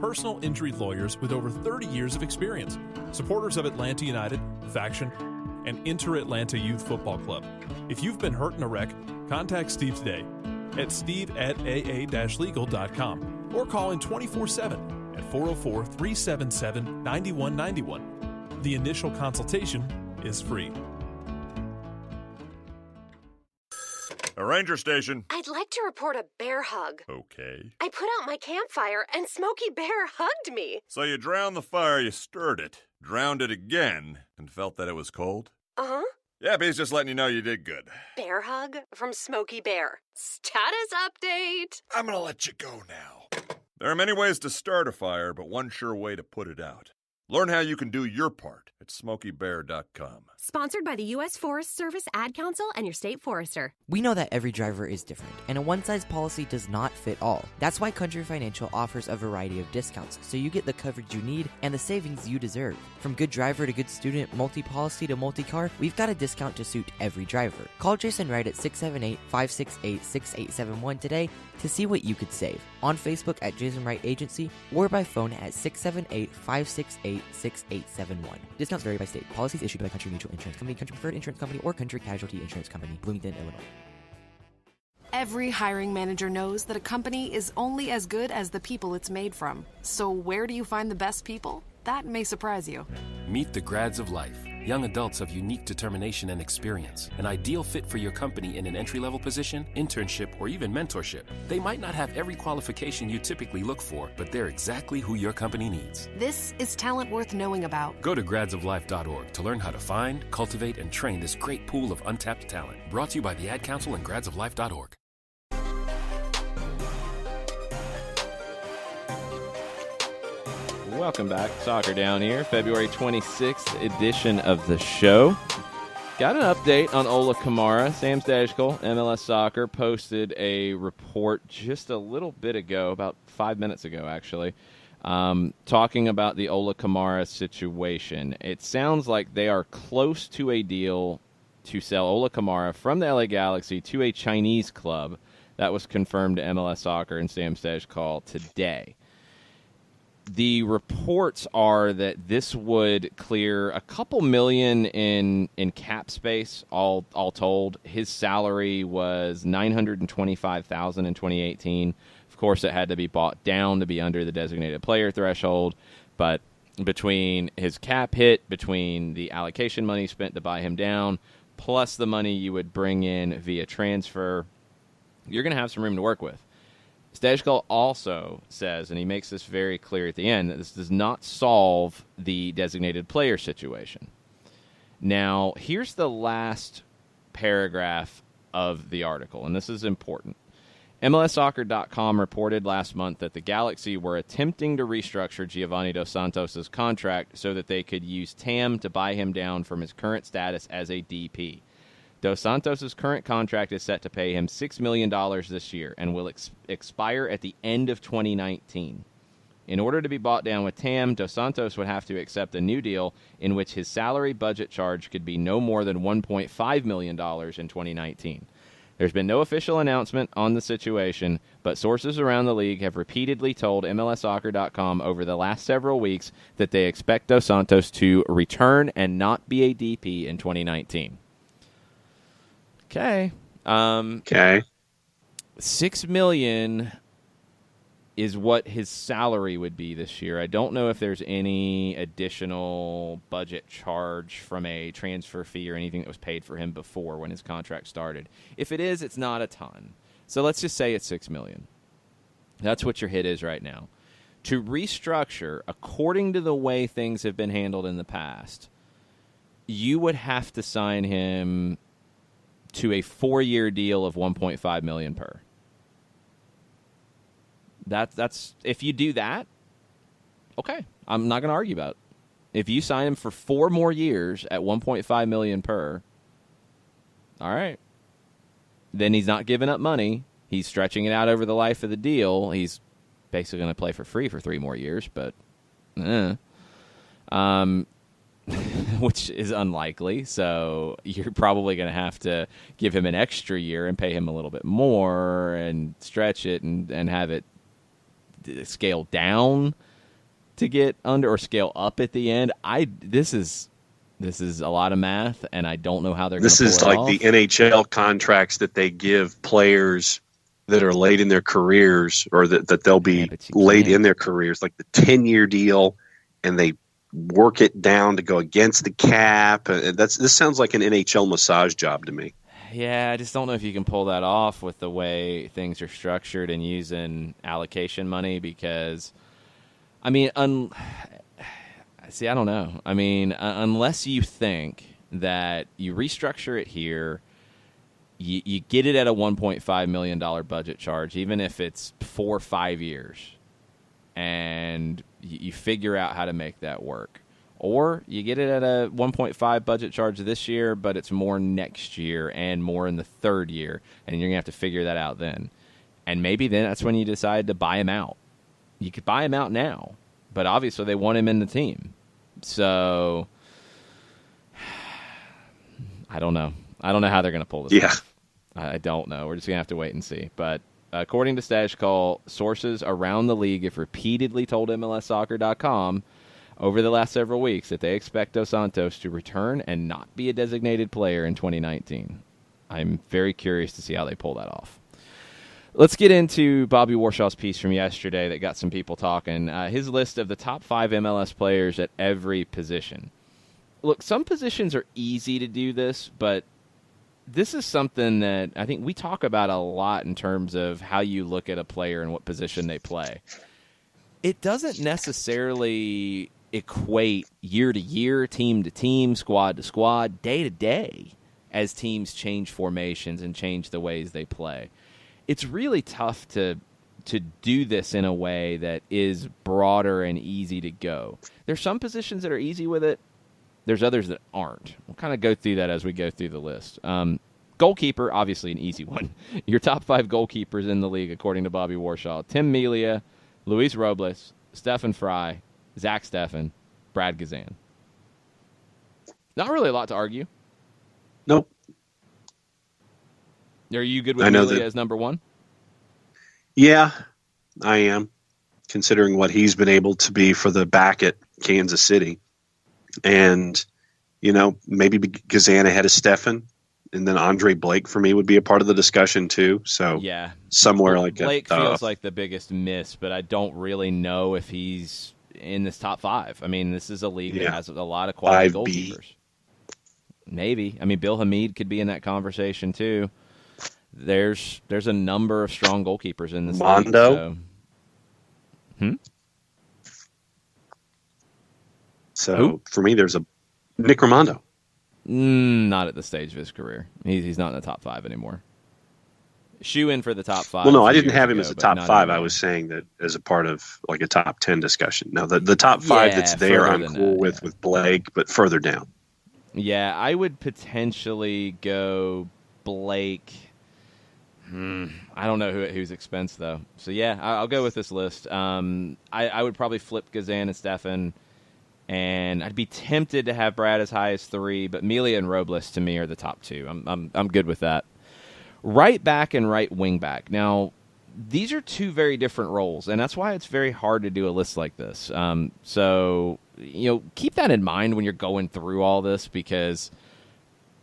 personal injury lawyers with over 30 years of experience, supporters of Atlanta United, Faction, and Inter-Atlanta Youth Football Club. If you've been hurt in a wreck, contact Steve today at steve@aa-legal.com or call in 24/7 at 404-377-9191. The initial consultation is free. A ranger station. I'd like to report a bear hug. Okay. I put out my campfire and Smokey Bear hugged me. So you drowned the fire, you stirred it, drowned it again, and felt that it was cold? Uh-huh. Yeah, he's just letting you know you did good. Bear hug from Smokey Bear. Status update. I'm gonna let you go now. There are many ways to start a fire, but one sure way to put it out. Learn how you can do your part at SmokeyBear.com. Sponsored by the U.S. Forest Service Ad Council and your state forester. We know that every driver is different, and a one-size policy does not fit all. That's why Country Financial offers a variety of discounts, so you get the coverage you need and the savings you deserve. From good driver to good student, multi-policy to multi-car, we've got a discount to suit every driver. Call Jason Wright at 678-568-6871 today to see what you could save. On Facebook at Jason Wright Agency or by phone at 678-568-6871. Discounts vary by state. Policies issued by Country Mutual Insurance Company, Country Preferred Insurance Company, or Country Casualty Insurance Company, Bloomington, Illinois. Every hiring manager knows that a company is only as good as the people it's made from. So where do you find the best people? That may surprise you. Meet the grads of life. Young adults of unique determination and experience. An ideal fit for your company in an entry-level position, internship, or even mentorship. They might not have every qualification you typically look for, but they're exactly who your company needs. This is talent worth knowing about. Go to gradsoflife.org to learn how to find, cultivate, and train this great pool of untapped talent. Brought to you by the Ad Council and gradsoflife.org. Welcome back. Soccer Down here, February 26th edition of the show. Got an update on Ola Kamara. Sam Stejskal, MLS Soccer, posted a report just a little bit ago, about 5 minutes ago actually, talking about the Ola Kamara situation. It sounds like they are close to a deal to sell Ola Kamara from the LA Galaxy to a Chinese club. That was confirmed to MLS Soccer and Sam Stejskal today. The reports are that this would clear a couple million in cap space, all told. His salary was $925,000 in 2018. Of course, it had to be bought down to be under the designated player threshold. But between his cap hit, between the allocation money spent to buy him down, plus the money you would bring in via transfer, you're going to have some room to work with. Stejskal also says, and he makes this very clear at the end, that this does not solve the designated player situation. Now, here's the last paragraph of the article, and this is important. MLSsoccer.com reported last month that the Galaxy were attempting to restructure Giovanni Dos Santos' contract so that they could use TAM to buy him down from his current status as a DP. Dos Santos' current contract is set to pay him $6 million this year and will expire at the end of 2019. In order to be bought down with TAM, Dos Santos would have to accept a new deal in which his salary budget charge could be no more than $1.5 million in 2019. There's been no official announcement on the situation, but sources around the league have repeatedly told MLSsoccer.com over the last several weeks that they expect Dos Santos to return and not be a DP in 2019. Okay. Okay. $6 million is what his salary would be this year. I don't know if there's any additional budget charge from a transfer fee or anything that was paid for him before when his contract started. If it is, it's not a ton. So let's just say it's $6 million. That's what your hit is right now. To restructure, according to the way things have been handled in the past, you would have to sign him to a 4-year deal of $1.5 million per. That's if you do that, okay, I'm not going to argue about it. If you sign him for 4 more years at $1.5 million per, all right, then he's not giving up money. He's stretching it out over the life of the deal. He's basically going to play for free for 3 more years, but which is unlikely. So you're probably going to have to give him an extra year and pay him a little bit more and stretch it and have it scale down to get under or scale up at the end. This is a lot of math, and I don't know how they're going to pull it off. This is like the NHL contracts that they give players that are late in their careers, or that they'll be late in their careers, like the 10-year deal, and they work it down to go against the cap. This sounds like an NHL massage job to me. Yeah, I just don't know if you can pull that off with the way things are structured and using allocation money because, I mean, see, I don't know. I mean, unless you think that you restructure it here, you get it at a $1.5 million budget charge, even if it's 4 or 5 years. and you figure out how to make that work. Or you get it at a 1.5 budget charge this year, but it's more next year and more in the third year, and you're going to have to figure that out then. And maybe then that's when you decide to buy him out. You could buy him out now, but obviously they want him in the team. So I don't know. I don't know how they're going to pull this off. I don't know. We're just going to have to wait and see. But according to Stash Call, sources around the league have repeatedly told MLSsoccer.com over the last several weeks that they expect Dos Santos to return and not be a designated player in 2019. I'm very curious to see how they pull that off. Let's get into Bobby Warshaw's piece from yesterday that got some people talking. His list of the top 5 MLS players at every position. Look, some positions are easy to do this, but this is something that I think we talk about a lot in terms of how you look at a player and what position they play. It doesn't necessarily equate year to year, team to team, squad to squad, day to day as teams change formations and change the ways they play. It's really tough to do this in a way that is broader and easy to go. There's some positions that are easy with it. There's others that aren't. We'll kind of go through that as we go through the list. Goalkeeper, obviously an easy one. Your top 5 goalkeepers in the league, according to Bobby Warshaw: Tim Melia, Luis Robles, Stefan Fry, Zach Steffen, Brad Gazan. Not really a lot to argue. Nope. Are you good with Melia as number 1? Yeah, I am, considering what he's been able to be for the back at Kansas City. And, maybe Gazan ahead of Steffen, and then Andre Blake for me would be a part of the discussion too. So yeah, somewhere like Blake feels like the biggest miss, but I don't really know if he's in this top 5. I mean, this is a league that has a lot of quality 5B. goalkeepers. Maybe. I mean, Bill Hamid could be in that conversation too. There's a number of strong goalkeepers in this Mondo. league. So for me, there's a Nick Raimondo. Not at the stage of his career. He's not in the top 5 anymore. Shoe in for the top 5. Well, no, I didn't have him as a top 5. I was saying that as a part of like a top 10 discussion. Now, the top 5 that's there, I'm cool with Blake, but further down. Yeah, I would potentially go Blake. I don't know whose expense, though. So, yeah, I'll go with this list. I would probably flip Gazan and Steffen, and I'd be tempted to have Brad as high as 3, but Melia and Robles, to me, are the top 2. I'm good with that. Right back and right wing back. Now, these are 2 very different roles, and that's why it's very hard to do a list like this. So, keep that in mind when you're going through all this, because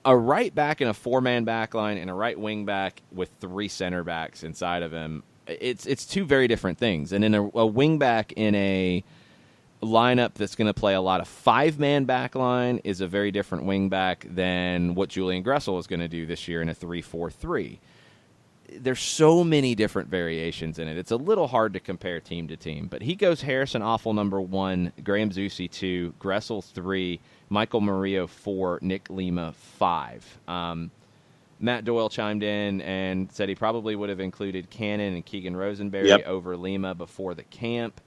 a right back in a 4-man back line and a right wing back with 3 center backs inside of him, it's 2 very different things. And in a wing back in a lineup that's going to play a lot of 5-man back line is a very different wing back than what Julian Gressel is going to do this year in a 3-4-3. There's so many different variations in it. It's a little hard to compare team to team. But he goes Harrison Offal number 1, Graham Zusi 2, Gressel 3, Michael Murillo 4, Nick Lima 5. Matt Doyle chimed in and said he probably would have included Cannon and Keegan Rosenberry over Lima before the camp.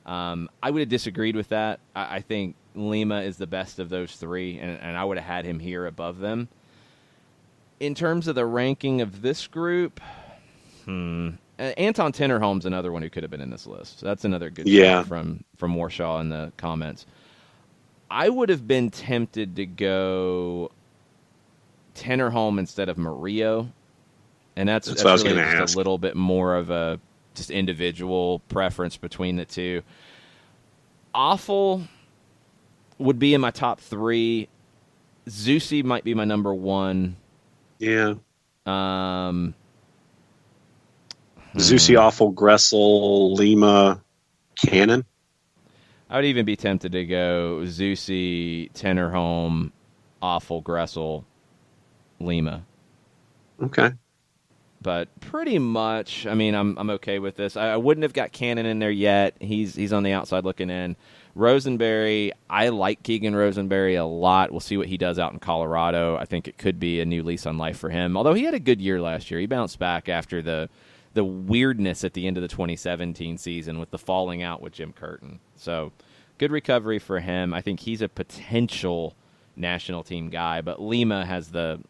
I would have disagreed with that. I think Lima is the best of those 3, and I would have had him here above them. In terms of the ranking of this group, Anton Tinnerholm's another one who could have been in this list. So that's another good shot from Warshaw in the comments. I would have been tempted to go Tinnerholm instead of Murillo, and that's really just a little bit more of a just individual preference between the 2. Offal would be in my top 3. Zusi might be my number 1. Yeah. Zusi, Offal, Gressel, Lima, Cannon. I would even be tempted to go Zusi, Tinnerholm, Offal, Gressel, Lima. Okay. But pretty much, I mean, I'm okay with this. I wouldn't have got Cannon in there yet. He's on the outside looking in. Rosenberry, I like Keegan Rosenberry a lot. We'll see what he does out in Colorado. I think it could be a new lease on life for him. Although he had a good year last year. He bounced back after the the weirdness at the end of the 2017 season with the falling out with Jim Curtin. So good recovery for him. I think he's a potential national team guy, but Lima has the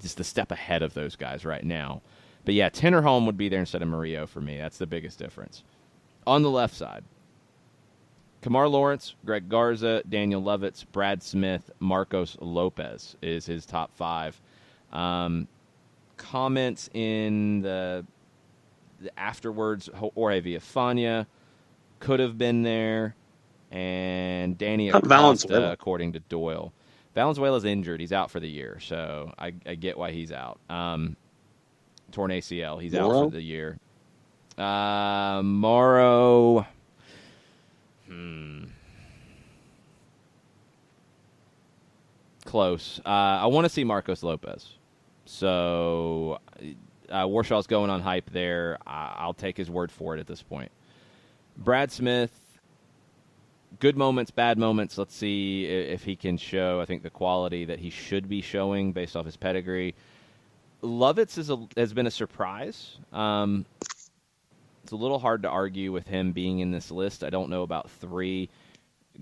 step ahead of those guys right now. But yeah, Tinnerholm would be there instead of Murillo for me. That's the biggest difference. On the left side, Kamar Lawrence, Greg Garza, Daniel Lovitz, Brad Smith, Marcos Lopez is his top 5. Comments in the afterwards, Jorge Villafana could have been there, and Danny Acosta, according to Doyle. Valenzuela's injured. He's out for the year, so I get why he's out. Torn ACL. He's out for the year. Morrow. Close. I want to see Marcos Lopez. So Warshaw's going on hype there. I'll take his word for it at this point. Brad Smith, good moments, bad moments. Let's see if he can show, I think, the quality that he should be showing based off his pedigree. Lovitz has been a surprise. It's a little hard to argue with him being in this list. I don't know about 3.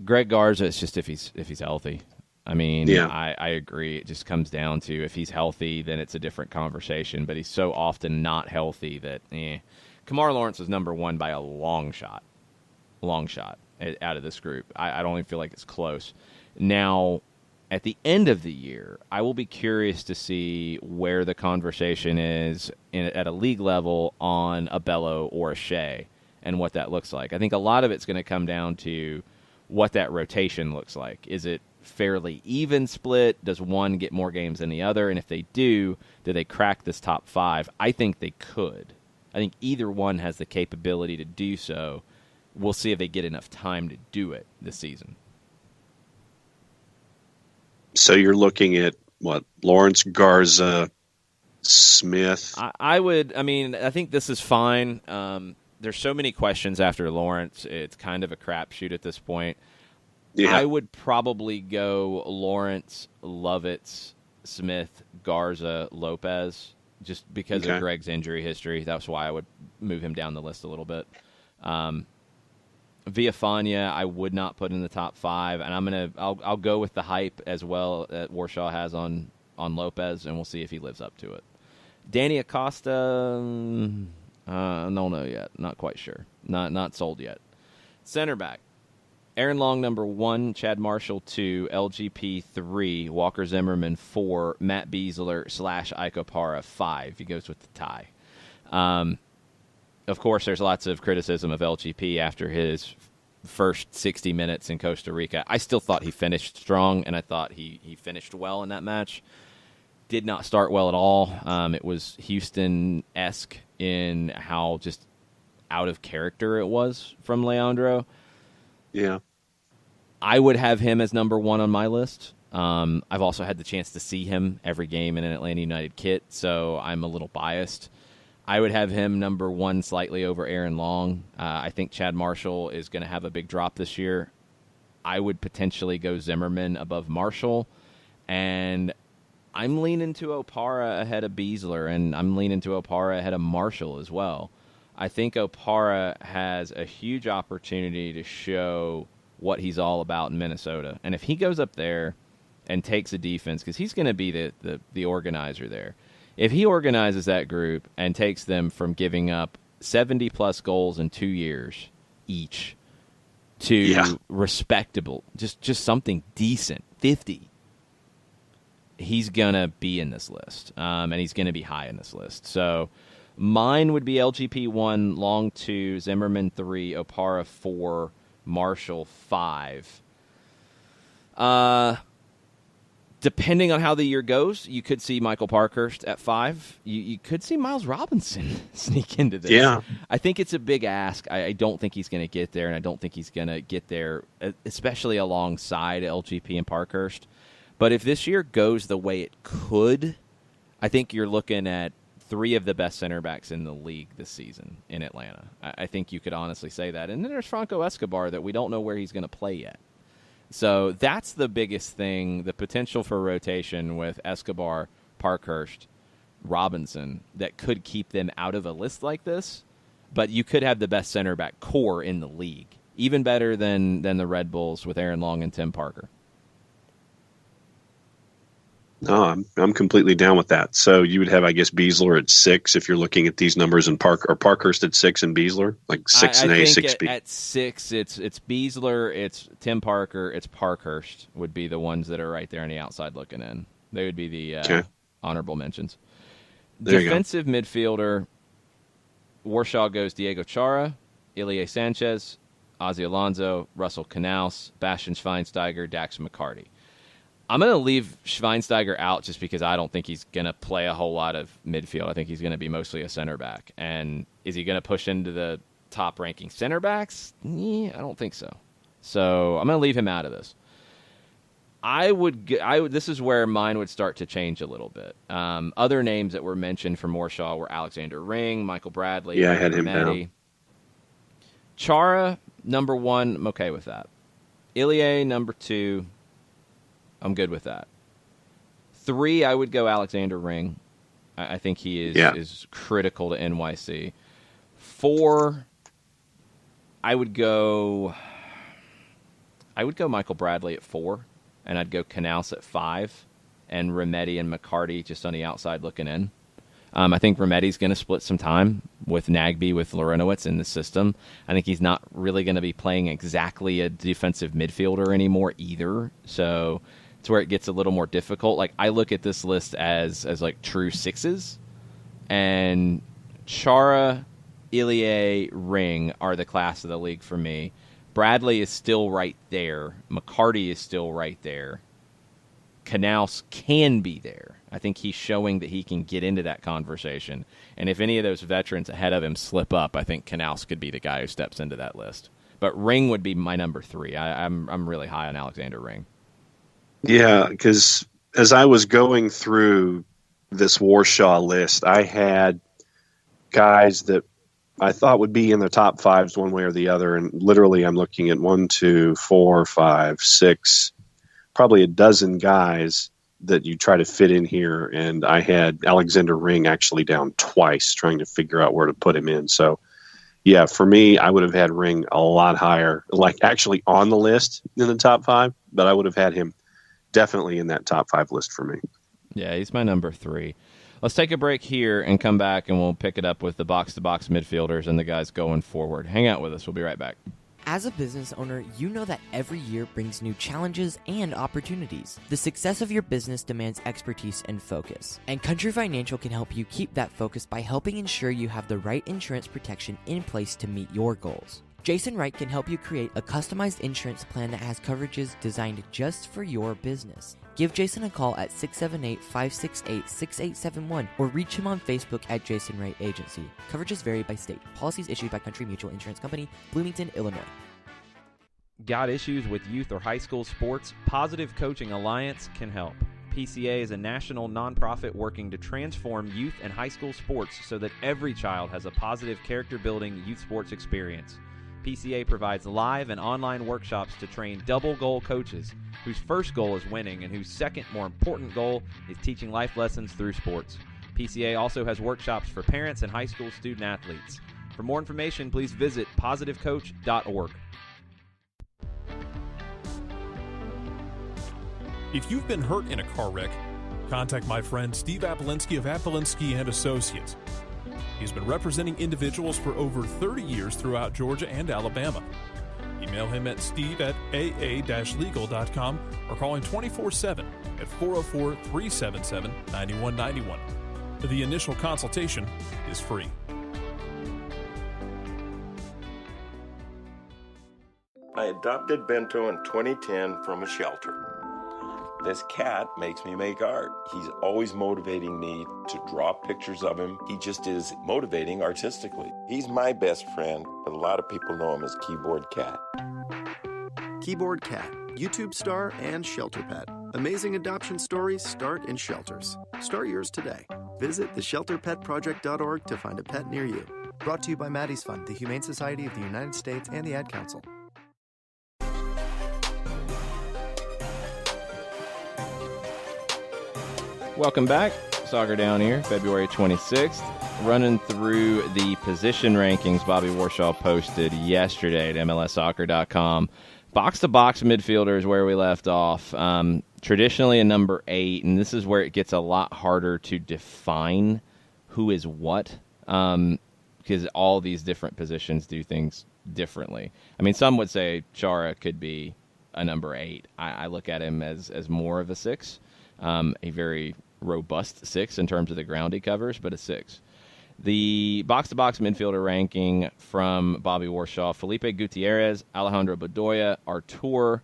Greg Garza, it's just if he's healthy. I mean, yeah. I agree. It just comes down to if he's healthy, then it's a different conversation. But he's so often not healthy that, Kamar Lawrence is number 1 by a long shot. Long shot out of this group. I don't even feel like it's close. Now, at the end of the year, I will be curious to see where the conversation is at a league level on a Bello or a Shea and what that looks like. I think a lot of it's going to come down to what that rotation looks like. Is it fairly even split? Does one get more games than the other? And if they do they crack this top 5? I think they could. I think either one has the capability to do so. We'll see if they get enough time to do it this season. So you're looking at what? Lawrence, Garza, Smith. I think this is fine. There's so many questions after Lawrence. It's kind of a crapshoot at this point. Yeah. I would probably go Lawrence, Lovitz, Smith, Garza, Lopez, just because of Greg's injury history. That's why I would move him down the list a little bit. Villafana, I would not put in the top 5, and I'll go with the hype as well that Warshaw has on Lopez, and we'll see if he lives up to it. Danny Acosta, don't know yet. Not quite sure. Not sold yet. Center back. Aaron Long, number 1, Chad Marshall, 2, LGP, 3, Walker Zimmerman, 4, Matt Beasler / Ike Opara, 5. He goes with the tie. Of course, there's lots of criticism of LGP after his first 60 minutes in Costa Rica. I still thought he finished strong, and I thought he finished well in that match. Did not start well at all. It was Houston-esque in how just out of character it was from Leandro. Yeah. I would have him as number 1 on my list. I've also had the chance to see him every game in an Atlanta United kit, so I'm a little biased. I would have him number 1 slightly over Aaron Long. I think Chad Marshall is going to have a big drop this year. I would potentially go Zimmerman above Marshall, and I'm leaning to Opara ahead of Beasler, and I'm leaning to Opara ahead of Marshall as well. I think Opara has a huge opportunity to show what he's all about in Minnesota. And if he goes up there and takes a defense, because he's going to be the organizer there. If he organizes that group and takes them from giving up 70-plus goals in 2 years each to respectable, just something decent, 50, he's going to be in this list, and he's going to be high in this list. So mine would be LGP 1, Long 2, Zimmerman 3, Opara 4, Marshall 5. Depending on how the year goes, you could see Michael Parkhurst at 5. You could see Miles Robinson sneak into this. Yeah. I think it's a big ask. I don't think he's going to get there, and I don't think he's going to get there, especially alongside LGP and Parkhurst. But if this year goes the way it could, I think you're looking at 3 of the best center backs in the league this season in Atlanta. I think you could honestly say that. And then there's Franco Escobar that we don't know where he's going to play yet. So that's the biggest thing, the potential for rotation with Escobar, Parkhurst, Robinson that could keep them out of a list like this, but you could have the best center back core in the league, even better than the Red Bulls with Aaron Long and Tim Parker. No, I'm completely down with that. So you would have, I guess, Beasler at 6 if you're looking at these numbers, and Parkhurst at 6 and Beasler, like 6 and A, 6 B. At 6, it's Beasler, it's Tim Parker, it's Parkhurst would be the ones that are right there on the outside looking in. They would be the honorable mentions. Defensive midfielder, Warshaw goes Diego Chara, Ilie Sanchez, Ozzy Alonso, Russell Canals, Bastian Schweinsteiger, Dax McCarty. I'm going to leave Schweinsteiger out just because I don't think he's going to play a whole lot of midfield. I think he's going to be mostly a center back. And is he going to push into the top-ranking center backs? I don't think so. So I'm going to leave him out of this. This is where mine would start to change a little bit. Other names that were mentioned for Warshaw were Alexander Ring, Michael Bradley. Yeah, I had him down. Chara, number 1, I'm okay with that. Ilie, number 2, I'm good with that. 3, I would go Alexander Ring. I think he is critical to NYC. 4, I would go Michael Bradley at 4, and I'd go Canals at 5, and Remedi and McCarty just on the outside looking in. I think Remedi's going to split some time with Nagbe, with Lorenowitz in the system. I think he's not really going to be playing exactly a defensive midfielder anymore either, so it's where it gets a little more difficult. Like, I look at this list as like true 6s, and Chara, Ilie, Ring are the class of the league for me. Bradley is still right there. McCarty is still right there. Canals can be there. I think he's showing that he can get into that conversation. And if any of those veterans ahead of him slip up, I think Canals could be the guy who steps into that list. But Ring would be my number 3. I'm really high on Alexander Ring. Yeah, because as I was going through this Warshaw list, I had guys that I thought would be in the top 5s one way or the other. And literally I'm looking at 1, 2, 4, 5, 6, probably a dozen guys that you try to fit in here. And I had Alexander Ring actually down twice trying to figure out where to put him in. So yeah, for me, I would have had Ring a lot higher, like actually on the list in the top 5, but I would have had him definitely in that top 5 list for me. Yeah, he's my number 3. Let's take a break here and come back, and we'll pick it up with the box-to-box midfielders and the guys going forward. Hang out with us. We'll be right back. As a business owner, you know that every year brings new challenges and opportunities. The success of your business demands expertise and focus. And Country Financial can help you keep that focus by helping ensure you have the right insurance protection in place to meet your goals. Jason Wright can help you create a customized insurance plan that has coverages designed just for your business. Give Jason a call at 678-568-6871 or reach him on Facebook at Jason Wright Agency. Coverages vary by state. Policies issued by Country Mutual Insurance Company, Bloomington, Illinois. Got issues with youth or high school sports? Positive Coaching Alliance can help. PCA is a national nonprofit working to transform youth and high school sports so that every child has a positive character-building youth sports experience. PCA provides live and online workshops to train double-goal coaches whose first goal is winning and whose second, more important goal is teaching life lessons through sports. PCA also has workshops for parents and high school student-athletes. For more information, please visit positivecoach.org. If you've been hurt in a car wreck, contact my friend Steve Apolinsky of Apolinsky & Associates. He's been representing individuals for over 30 years throughout Georgia and Alabama. Email him at steve@aa-legal.com or call him 24/7 at 404-377-9191. The initial consultation is free. I adopted Bento in 2010 from a shelter. This cat makes me make art. He's always motivating me to draw pictures of him. He just is motivating artistically. He's my best friend, but a lot of people know him as Keyboard Cat. Keyboard Cat, YouTube star and shelter pet. Amazing adoption stories start in shelters. Start yours today. Visit theshelterpetproject.org to find a pet near you. Brought to you by Maddie's Fund, the Humane Society of the United States, and the Ad Council. Welcome back. Soccer Down Here, February 26th. Running through the position rankings Bobby Warshaw posted yesterday at MLSsoccer.com. Box-to-box midfielder is where we left off. Traditionally a number 8, and this is where it gets a lot harder to define who is what, because all these different positions do things differently. I mean, some would say Chara could be a number 8. I look at him as more of a 6, a very robust 6 in terms of the ground he covers, but a 6. The box-to-box midfielder ranking from Bobby Warshaw: Felipe Gutierrez, Alejandro Bedoya, Artur,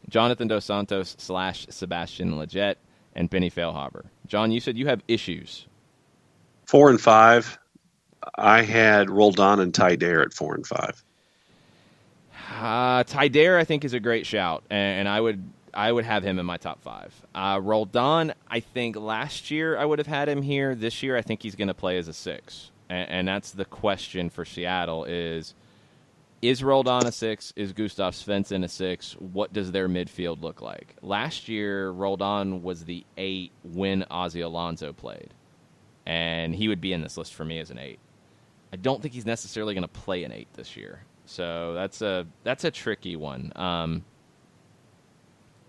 Jonathan Dos Santos / Sebastian Lletget, and Penny Feilhaber. John, you said you have issues. 4 and 5. I had Roldan and Ty Dare at 4 and 5. Ty Dare, I think, is a great shout, and I would have him in my top 5. Roldan, I think last year I would have had him here. This year I think he's going to play as a 6. And that's the question for Seattle is Roldan a 6? Is Gustav Svensson a 6? What does their midfield look like? Last year, Roldan was the 8 when Ozzy Alonso played. And he would be in this list for me as an 8. I don't think he's necessarily going to play an 8 this year. So that's a tricky one.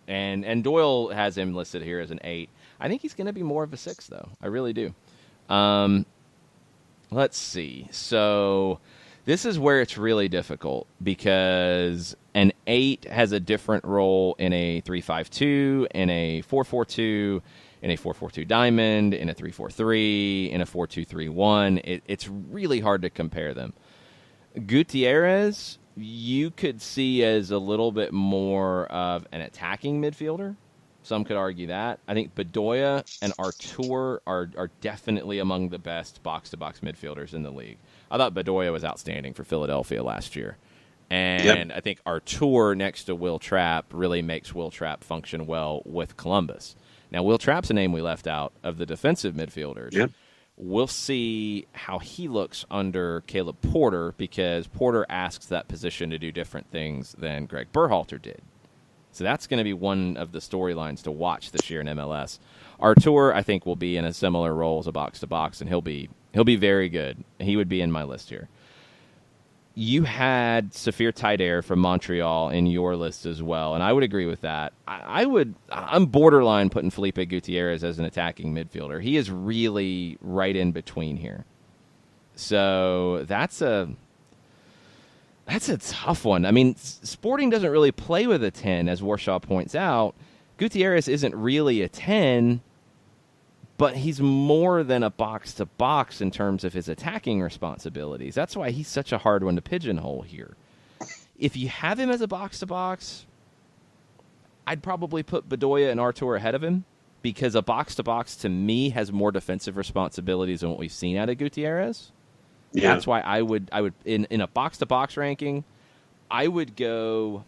And Doyle has him listed here as an 8. I think he's going to be more of a 6, though. I really do. Let's see. So this is where it's really difficult because an 8 has a different role in a 3-5-2, in a 4-4-2, in a 4-4-2 diamond, in a 3-4-3, in a 4-2-3-1. It's really hard to compare them. Gutierrez, you could see as a little bit more of an attacking midfielder. Some could argue that. I think Bedoya and Artur are definitely among the best box-to-box midfielders in the league. I thought Bedoya was outstanding for Philadelphia last year. And I think Artur next to Will Trapp really makes Will Trapp function well with Columbus. Now, Will Trapp's a name we left out of the defensive midfielders. Yep. We'll see how he looks under Caleb Porter because Porter asks that position to do different things than Greg Berhalter did. So that's going to be one of the storylines to watch this year in MLS. Artur, I think, will be in a similar role as a box-to-box, and he'll be very good. He would be in my list here. You had Safir Taider from Montreal in your list as well, and I would agree with that. I'm borderline putting Felipe Gutierrez as an attacking midfielder. He is really right in between here. So that's a tough one. I mean, Sporting doesn't really play with a 10, as Warshaw points out. Gutierrez isn't really a 10, but he's more than a box-to-box in terms of his attacking responsibilities. That's why he's such a hard one to pigeonhole here. If you have him as a box-to-box, I'd probably put Bedoya and Artur ahead of him because a box-to-box, to me, has more defensive responsibilities than what we've seen out of Gutierrez. Yeah. That's why I would in a box-to-box ranking, I would go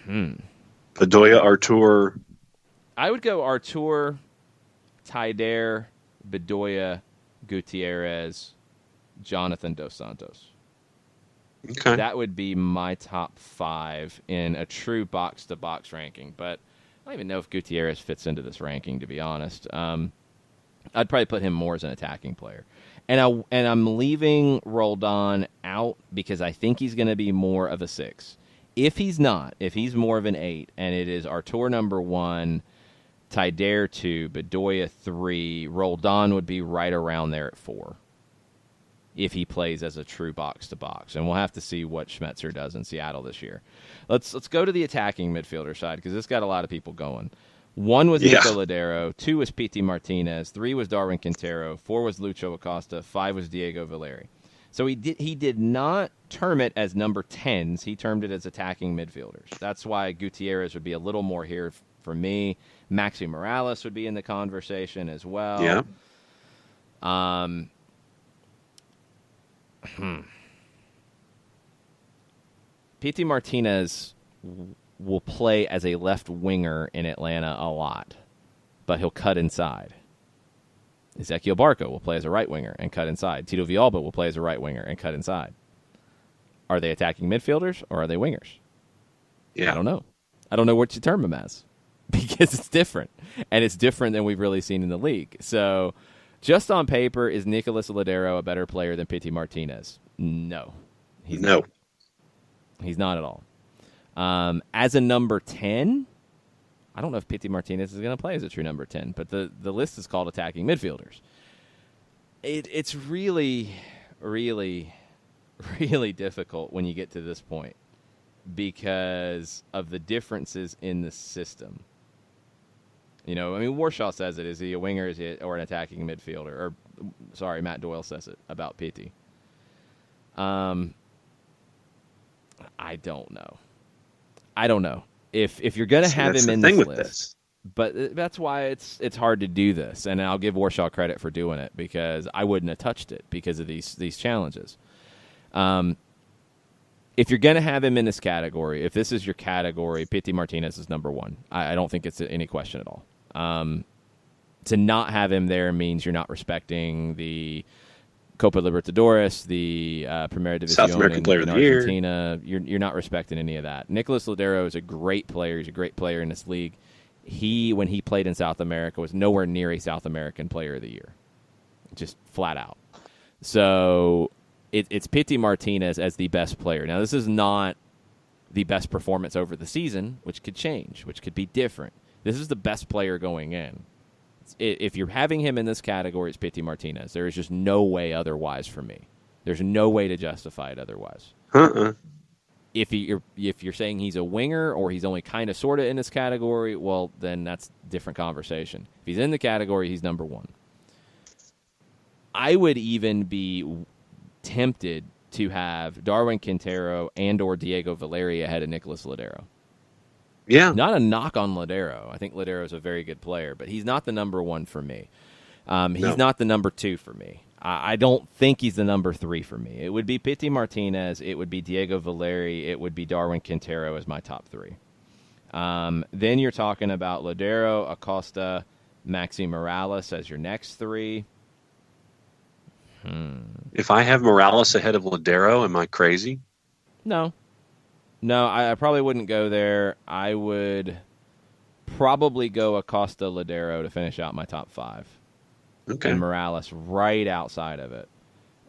Bedoya, Artur. I would go Artur, Taider, Bedoya, Gutierrez, Jonathan Dos Santos. Okay. That would be my top 5 in a true box-to-box ranking. But I don't even know if Gutierrez fits into this ranking, to be honest. I'd probably put him more as an attacking player. And I'm leaving Roldan out because I think he's going to be more of a 6. If he's not, if he's more of an 8, and it is Artur number 1, Taider 2, Bedoya 3, Roldan would be right around there at 4 if he plays as a true box-to-box. And we'll have to see what Schmetzer does in Seattle this year. Let's go to the attacking midfielder side because this got a lot of people going. 1 was Nico Ladero, 2 was Pity Martinez, 3 was Darwin Quintero, 4 was Lucho Acosta, 5 was Diego Valeri. So he did not term it as number 10s. He termed it as attacking midfielders. That's why Gutierrez would be a little more here for me. Maxi Morales would be in the conversation as well. Yeah. Pity Martinez will play as a left winger in Atlanta a lot, but he'll cut inside. Ezequiel Barco will play as a right winger and cut inside. Tito Villalba will play as a right winger and cut inside. Are they attacking midfielders or are they wingers? Yeah. I don't know. I don't know what you term them as. because it's different, and it's different than we've really seen in the league. So just on paper, is Nicolas Lodeiro a better player than Pity Martinez? No. He's not. He's not at all. As a number 10, I don't know if Pity Martinez is going to play as a true number 10, but the list is called attacking midfielders. It's really, really, really difficult when you get to this point because of the differences in the system. You know, I mean, Warshaw says it. Is he a winger or an attacking midfielder? Or, sorry, Matt Doyle says it about Pity. I don't know. If you're going to have him in this list, but that's why it's hard to do this. And I'll give Warshaw credit for doing it because I wouldn't have touched it because of these challenges. If you're going to have him in this category, if this is your category, Pity Martinez is number 1. I don't think it's any question at all. To not have him there means you're not respecting the Copa Libertadores, the Primera División South American Player in of the Year. Argentina. You're not respecting any of that. Nicolas Lodeiro is a great player. He's a great player in this league. When he played in South America, was nowhere near a South American Player of the Year. Just flat out. So it's Pity Martinez as the best player. Now, this is not the best performance over the season, which could change, which could be different. This is the best player going in. If you're having him in this category, it's Pity Martinez. There is just no way otherwise for me. There's no way to justify it otherwise. If you're saying he's a winger or he's only kind of sort of in this category, well, then that's a different conversation. If he's in the category, he's number 1. I would even be tempted to have Darwin Quintero and or Diego Valeri ahead of Nicolas Lodeiro. Yeah. Not a knock on Lodeiro. I think Lodeiro is a very good player, but he's not the number 1 for me. He's not the number 2 for me. I don't think he's the number 3 for me. It would be Pity Martinez. It would be Diego Valeri. It would be Darwin Quintero as my top 3. Then you're talking about Lodeiro, Acosta, Maxi Morales as your next 3. If I have Morales ahead of Lodeiro, am I crazy? No, I probably wouldn't go there. I would probably go Acosta, Lodeiro to finish out my top 5. Okay. And Morales right outside of it.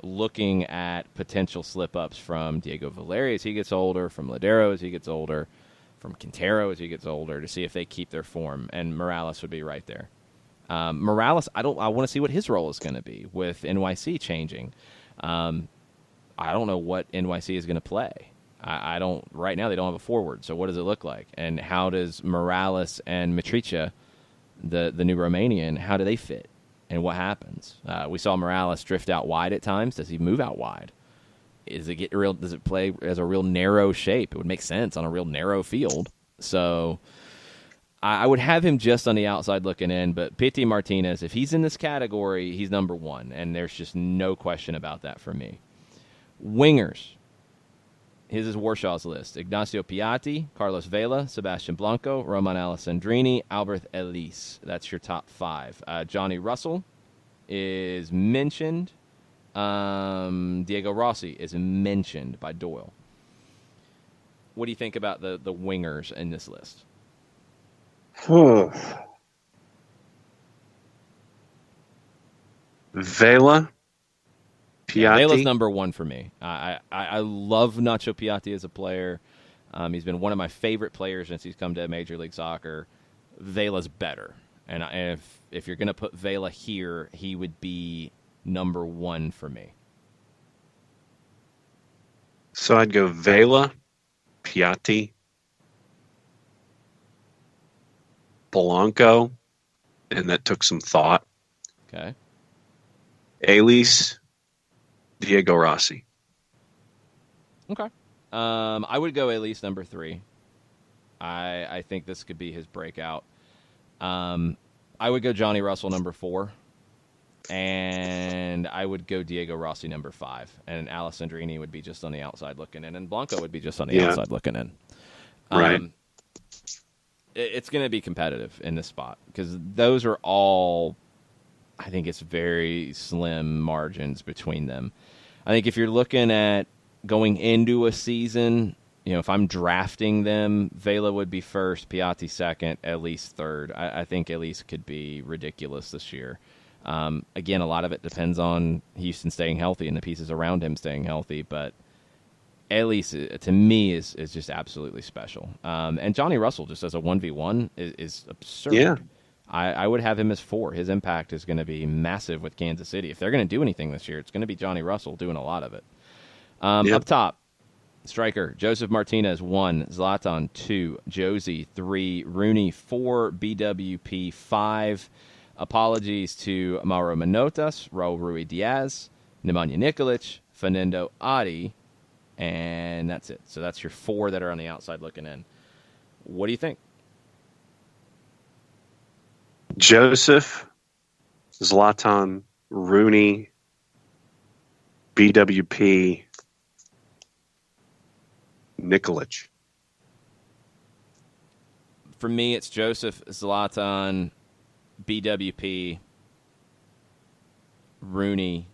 Looking at potential slip-ups from Diego Valeri as he gets older, from Lodeiro as he gets older, from Quintero as he gets older, to see if they keep their form. And Morales would be right there. Morales, I want to see what his role is going to be with NYC changing. I don't know what NYC is going to play. I don't. Right now, they don't have a forward. So what does it look like? And how does Morales and Mitricia, the new Romanian, how do they fit? And what happens? We saw Morales drift out wide at times. Does he move out wide? Does it play as a real narrow shape? It would make sense on a real narrow field. So I would have him just on the outside looking in. But Pity Martinez, if he's in this category, he's number 1. And there's just no question about that for me. Wingers. His is Warshaw's list. Ignacio Piatti, Carlos Vela, Sebastian Blanco, Roman Alessandrini, Albert Ellis. That's your top 5. Johnny Russell is mentioned. Diego Rossi is mentioned by Doyle. What do you think about the wingers in this list? Vela, Piatti. Vela's number 1 for me. I love Nacho Piatti as a player. He's been one of my favorite players since he's come to Major League Soccer. Vela's better. And if you're going to put Vela here, he would be number 1 for me. So I'd go Vela, Piatti, Polanco, and that took some thought. Okay. Elise, Diego Rossi. Okay. I would go Elise number 3. I think this could be his breakout. I would go Johnny Russell number 4. And I would go Diego Rossi number 5. And Alessandrini would be just on the outside looking in. And Blanco would be just on the outside looking in. Right. It's going to be competitive in this spot because those are all, I think it's very slim margins between them. I think if you're looking at going into a season, if I'm drafting them, Vela would be first, Piatti second, Elise third. I think Elise could be ridiculous this year. Again, a lot of it depends on Houston staying healthy and the pieces around him staying healthy, but Elise, to me, is just absolutely special. And Johnny Russell, just as a 1v1, is absurd. Yeah. I would have him as 4. His impact is going to be massive with Kansas City. If they're going to do anything this year, it's going to be Johnny Russell doing a lot of it. Up top, striker, Joseph Martinez, 1, Zlatan, 2, Josie, 3, Rooney, 4, BWP, 5. Apologies to Mauro Manotas, Raul Ruidiaz, Nemanja Nikolic, Fernando Adi, and that's it. So that's your 4 that are on the outside looking in. What do you think? Joseph, Zlatan, Rooney, BWP, Nikolic. For me, it's Joseph, Zlatan, BWP, Rooney.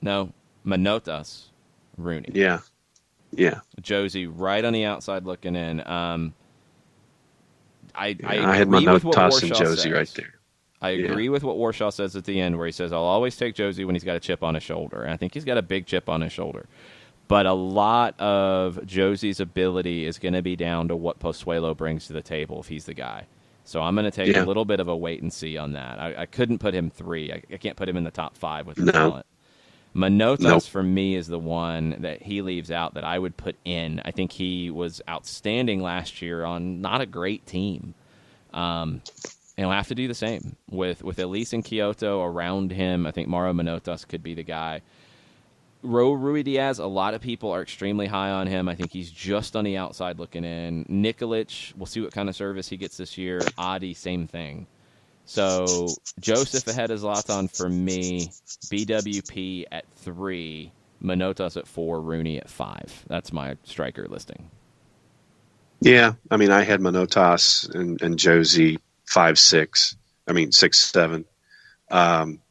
No, Manotas, Rooney. Yeah. Josie right on the outside looking in. I had agree with what Manotas and Warshaw Josie says. right there. I agree with what Warshaw says at the end, where he says, I'll always take Josie when he's got a chip on his shoulder. And I think he's got a big chip on his shoulder. But a lot of Josie's ability is going to be down to what Pozuelo brings to the table if he's the guy. So I'm going to take a little bit of a wait and see on that. I couldn't put him 3. I can't put him in the top 5 with the talent. Manotas, for me, is the one that he leaves out that I would put in. I think he was outstanding last year on not a great team. And he'll have to do the same. With Elise and Kyoto around him, I think Mauro Manotas could be the guy. Ruidiaz, a lot of people are extremely high on him. I think he's just on the outside looking in. Nikolic, we'll see what kind of service he gets this year. Adi, same thing. So Joseph ahead of Zlatan for me. BWP at 3. Manotas at 4. Rooney at 5. That's my striker listing. Yeah, I mean, I had Manotas and Josie 5, 6. I mean, 6, 7. I'm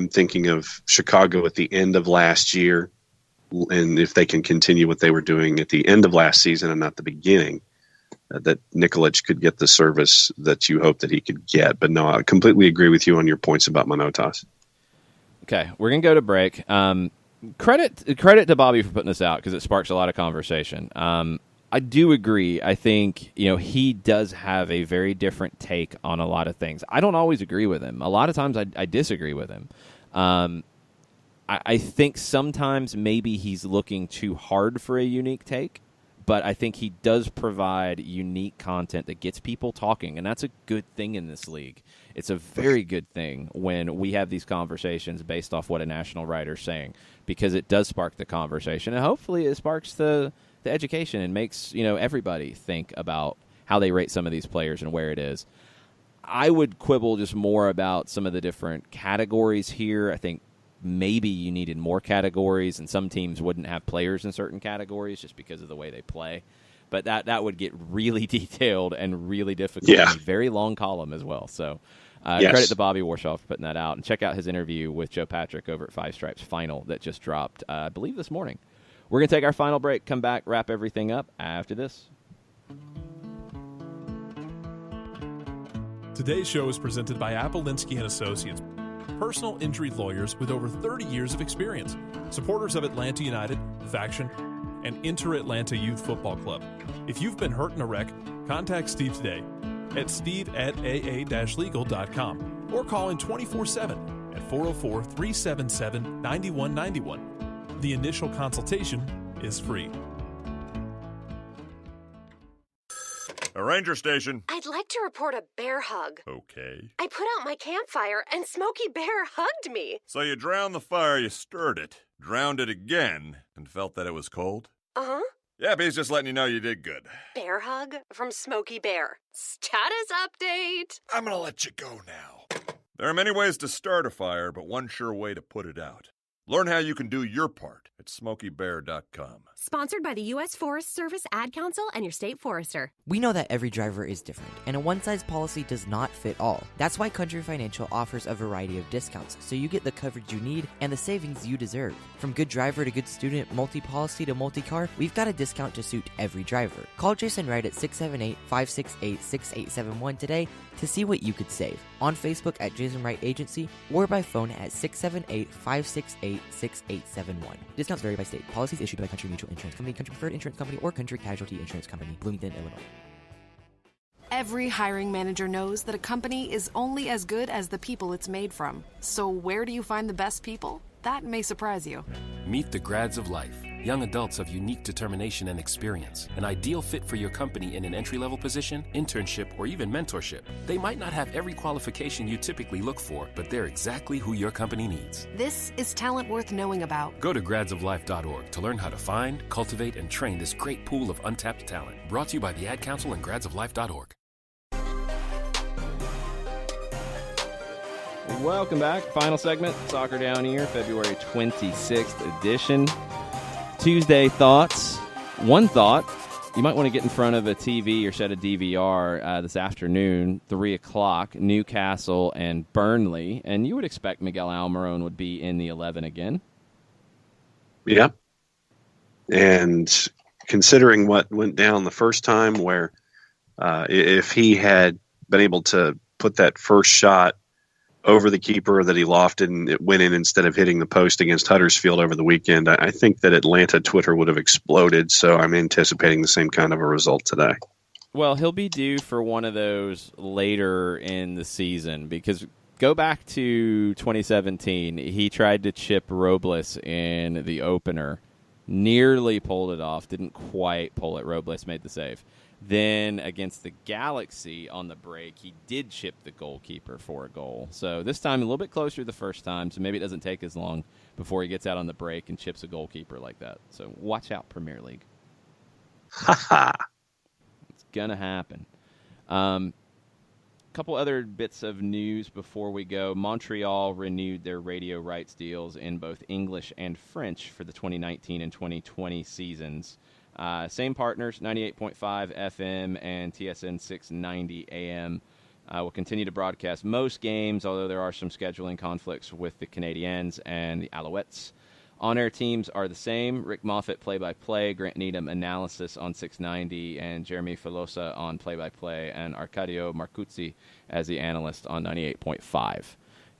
thinking of Chicago at the end of last year, and if they can continue what they were doing at the end of last season and not the beginning, that Nikolic could get the service that you hope that he could get. But no, I completely agree with you on your points about Manotas. Okay, we're going to go to break. Credit to Bobby for putting this out because it sparks a lot of conversation. I do agree. I think, he does have a very different take on a lot of things. I don't always agree with him. A lot of times I disagree with him. I think sometimes maybe he's looking too hard for a unique take, but I think he does provide unique content that gets people talking, and that's a good thing in this league. It's a very good thing when we have these conversations based off what a national writer's saying, because it does spark the conversation, and hopefully it sparks the education and makes everybody think about how they rate some of these players and where it is. I would quibble just more about some of the different categories here. I think maybe you needed more categories, and some teams wouldn't have players in certain categories just because of the way they play. But that would get really detailed and really difficult. Yeah. And a very long column as well. So Yes. Credit to Bobby Warshaw for putting that out. And check out his interview with Joe Patrick over at Five Stripes Final that just dropped, I believe, this morning. We're going to take our final break, come back, wrap everything up after this. Today's show is presented by Appolinsky & Associates, personal injury lawyers with over 30 years of experience, supporters of Atlanta United, Faction, and Inter-Atlanta Youth Football Club. If you've been hurt in a wreck, contact Steve today at steve@aa-legal.com or call in 24/7 at 404-377-9191. The initial consultation is free. A ranger station. I'd like to report a bear hug. Okay. I put out my campfire and Smokey Bear hugged me. So you drowned the fire, you stirred it, drowned it again, and felt that it was cold? Uh-huh. Yep, he's just letting you know you did good. Bear hug from Smokey Bear. Status update. I'm gonna let you go now. There are many ways to start a fire, but one sure way to put it out. Learn how you can do your part at SmokeyBear.com. Sponsored by the U.S. Forest Service Ad Council and your state forester. We know that every driver is different, and a one-size policy does not fit all. That's why Country Financial offers a variety of discounts, so you get the coverage you need and the savings you deserve. From good driver to good student, multi-policy to multi-car, we've got a discount to suit every driver. Call Jason Wright at 678-568-6871 today to see what you could save. On Facebook at Jason Wright Agency or by phone at 678-568-6871. Discounts vary by state. Policies issued by Country Mutual Insurance Company, Country Preferred Insurance Company, or Country Casualty Insurance Company, Bloomington, Illinois. Every hiring manager knows that a company is only as good as the people it's made from. So where do you find the best people? That may surprise you. Meet the grads of life. Young adults of unique determination and experience. An ideal fit for your company in an entry-level position, internship, or even mentorship. They might not have every qualification you typically look for, but they're exactly who your company needs. This is talent worth knowing about. Go to gradsoflife.org to learn how to find, cultivate, and train this great pool of untapped talent. Brought to you by the Ad Council and gradsoflife.org. Welcome back. Final segment, Soccer Down Here, February 26th edition. Tuesday thoughts. One thought, you might want to get in front of a TV or set a DVR this afternoon, 3 o'clock, Newcastle and Burnley. And you would expect Miguel Almiron would be in the 11 again. Yeah. And considering what went down the first time, where if he had been able to put that first shot over the keeper that he lofted and it went in instead of hitting the post against Huddersfield over the weekend, I think that Atlanta Twitter would have exploded. So I'm anticipating the same kind of a result today. Well, he'll be due for one of those later in the season, because go back to 2017. He tried to chip Robles in the opener, nearly pulled it off, didn't quite pull it. Robles made the save. Then against the Galaxy on the break, he did chip the goalkeeper for a goal. So this time a little bit closer the first time, so maybe it doesn't take as long before he gets out on the break and chips a goalkeeper like that. So watch out, Premier League. It's going to happen. Couple other bits of news before we go. Montreal renewed their radio rights deals in both English and French for the 2019 and 2020 seasons. Same partners, 98.5 FM and TSN 690 AM. Will continue to broadcast most games, although there are some scheduling conflicts with the Canadiens and the Alouettes. On-air teams are the same. Rick Moffitt, play-by-play, Grant Needham, analysis on 690, and Jeremy Filosa on play-by-play, and Arcadio Marcuzzi as the analyst on 98.5.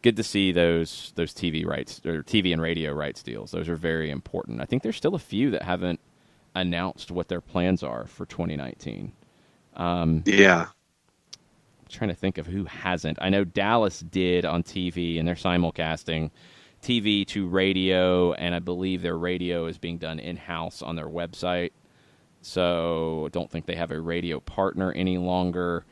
Good to see those TV rights, or TV and radio rights deals. Those are very important. I think there's still a few that haven't announced what their plans are for 2019. Yeah. I'm trying to think of who hasn't. I know Dallas did on TV, and they're simulcasting TV to radio, and I believe their radio is being done in-house on their website. So I don't think they have a radio partner any longer.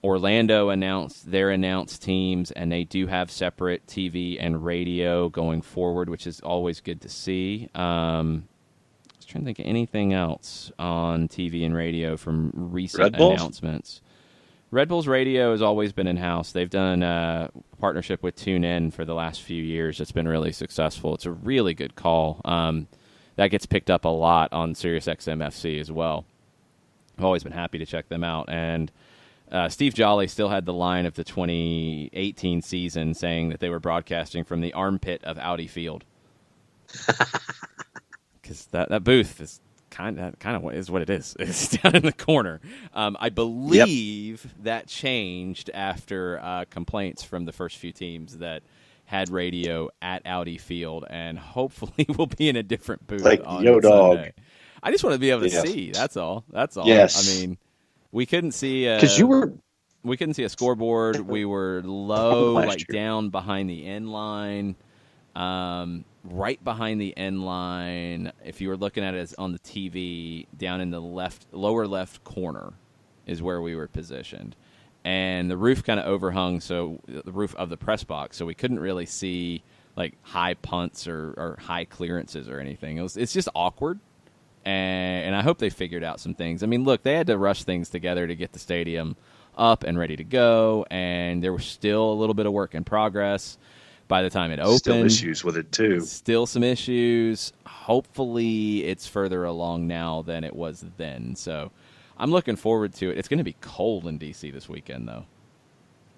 Orlando announced their announced teams, and they do have separate TV and radio going forward, which is always good to see. I was trying to think of anything else on TV and radio from recent announcements. Red Bull's radio has always been in-house. They've done a partnership with TuneIn for the last few years. It's been really successful. It's a really good call. That gets picked up a lot on SiriusXM FC as well. I've always been happy to check them out. And Steve Jolly still had the line of the 2018 season saying that they were broadcasting from the armpit of Audi Field. Because that booth is kind of is what it is. It's down in the corner. I believe that changed after complaints from the first few teams that had radio at Audi Field, and hopefully we'll be in a different booth like on Yo Dog. Sunday. I just want to be able to see. That's all. Yes. I mean, we couldn't see because we couldn't see a scoreboard. We were low, like year. down behind the end line. Right behind the end line, if you were looking at it on the TV, down in the lower left corner is where we were positioned. And the roof kind of overhung, so the roof of the press box, so we couldn't really see like high punts or high clearances or anything. It's just awkward, and I hope they figured out some things. I mean, look, they had to rush things together to get the stadium up and ready to go, and there was still a little bit of work in progress. by the time it opened. Still issues with it, too. Still some issues. Hopefully it's further along now than it was then. So I'm looking forward to it. It's going to be cold in D.C. this weekend, though.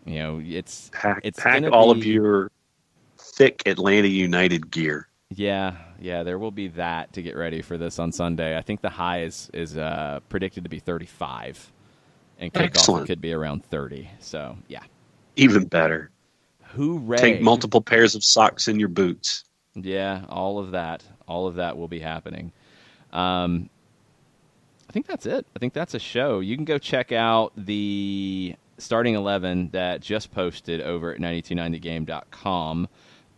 You know, it's pack gonna all be, of your thick Atlanta United gear. Yeah, there will be that to get ready for this on Sunday. I think the high is predicted to be 35, and kickoff could be around 30. So, yeah. Even better. Hooray. Take multiple pairs of socks in your boots. Yeah, all of that will be happening. I think that's it. I think that's a show. You can go check out the starting 11 that just posted over at 9290game.com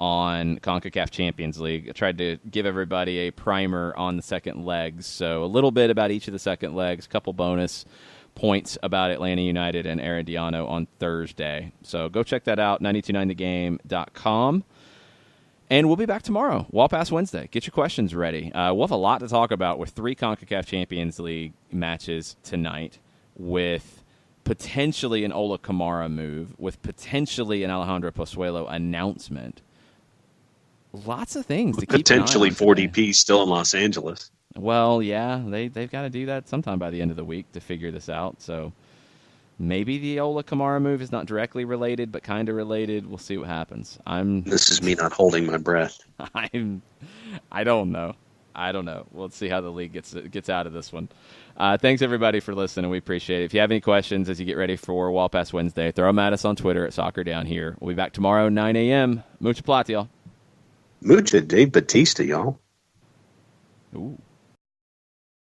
on Concacaf Champions League. I tried to give everybody a primer on the second legs, so a little bit about each of the second legs, a couple bonus points about Atlanta United and Herediano on Thursday. So go check that out, 9290game.com. And we'll be back tomorrow, Wall Pass Wednesday. Get your questions ready. We'll have a lot to talk about with 3 CONCACAF Champions League matches tonight, with potentially an Ola Kamara move, with potentially an Alejandro Pozuelo announcement. Lots of things to keep an eye on. Potentially 40p still in Los Angeles. Well, yeah, they've got to do that sometime by the end of the week to figure this out. So maybe the Ola Kamara move is not directly related, but kind of related. We'll see what happens. This is me not holding my breath. I don't know. We'll see how the league gets out of this one. Thanks, everybody, for listening. We appreciate it. If you have any questions as you get ready for Wall Pass Wednesday, throw them at us on Twitter at Soccer Down Here. We'll be back tomorrow, 9 a.m. Mucha plata, y'all. Mucha de Batista, y'all. Ooh.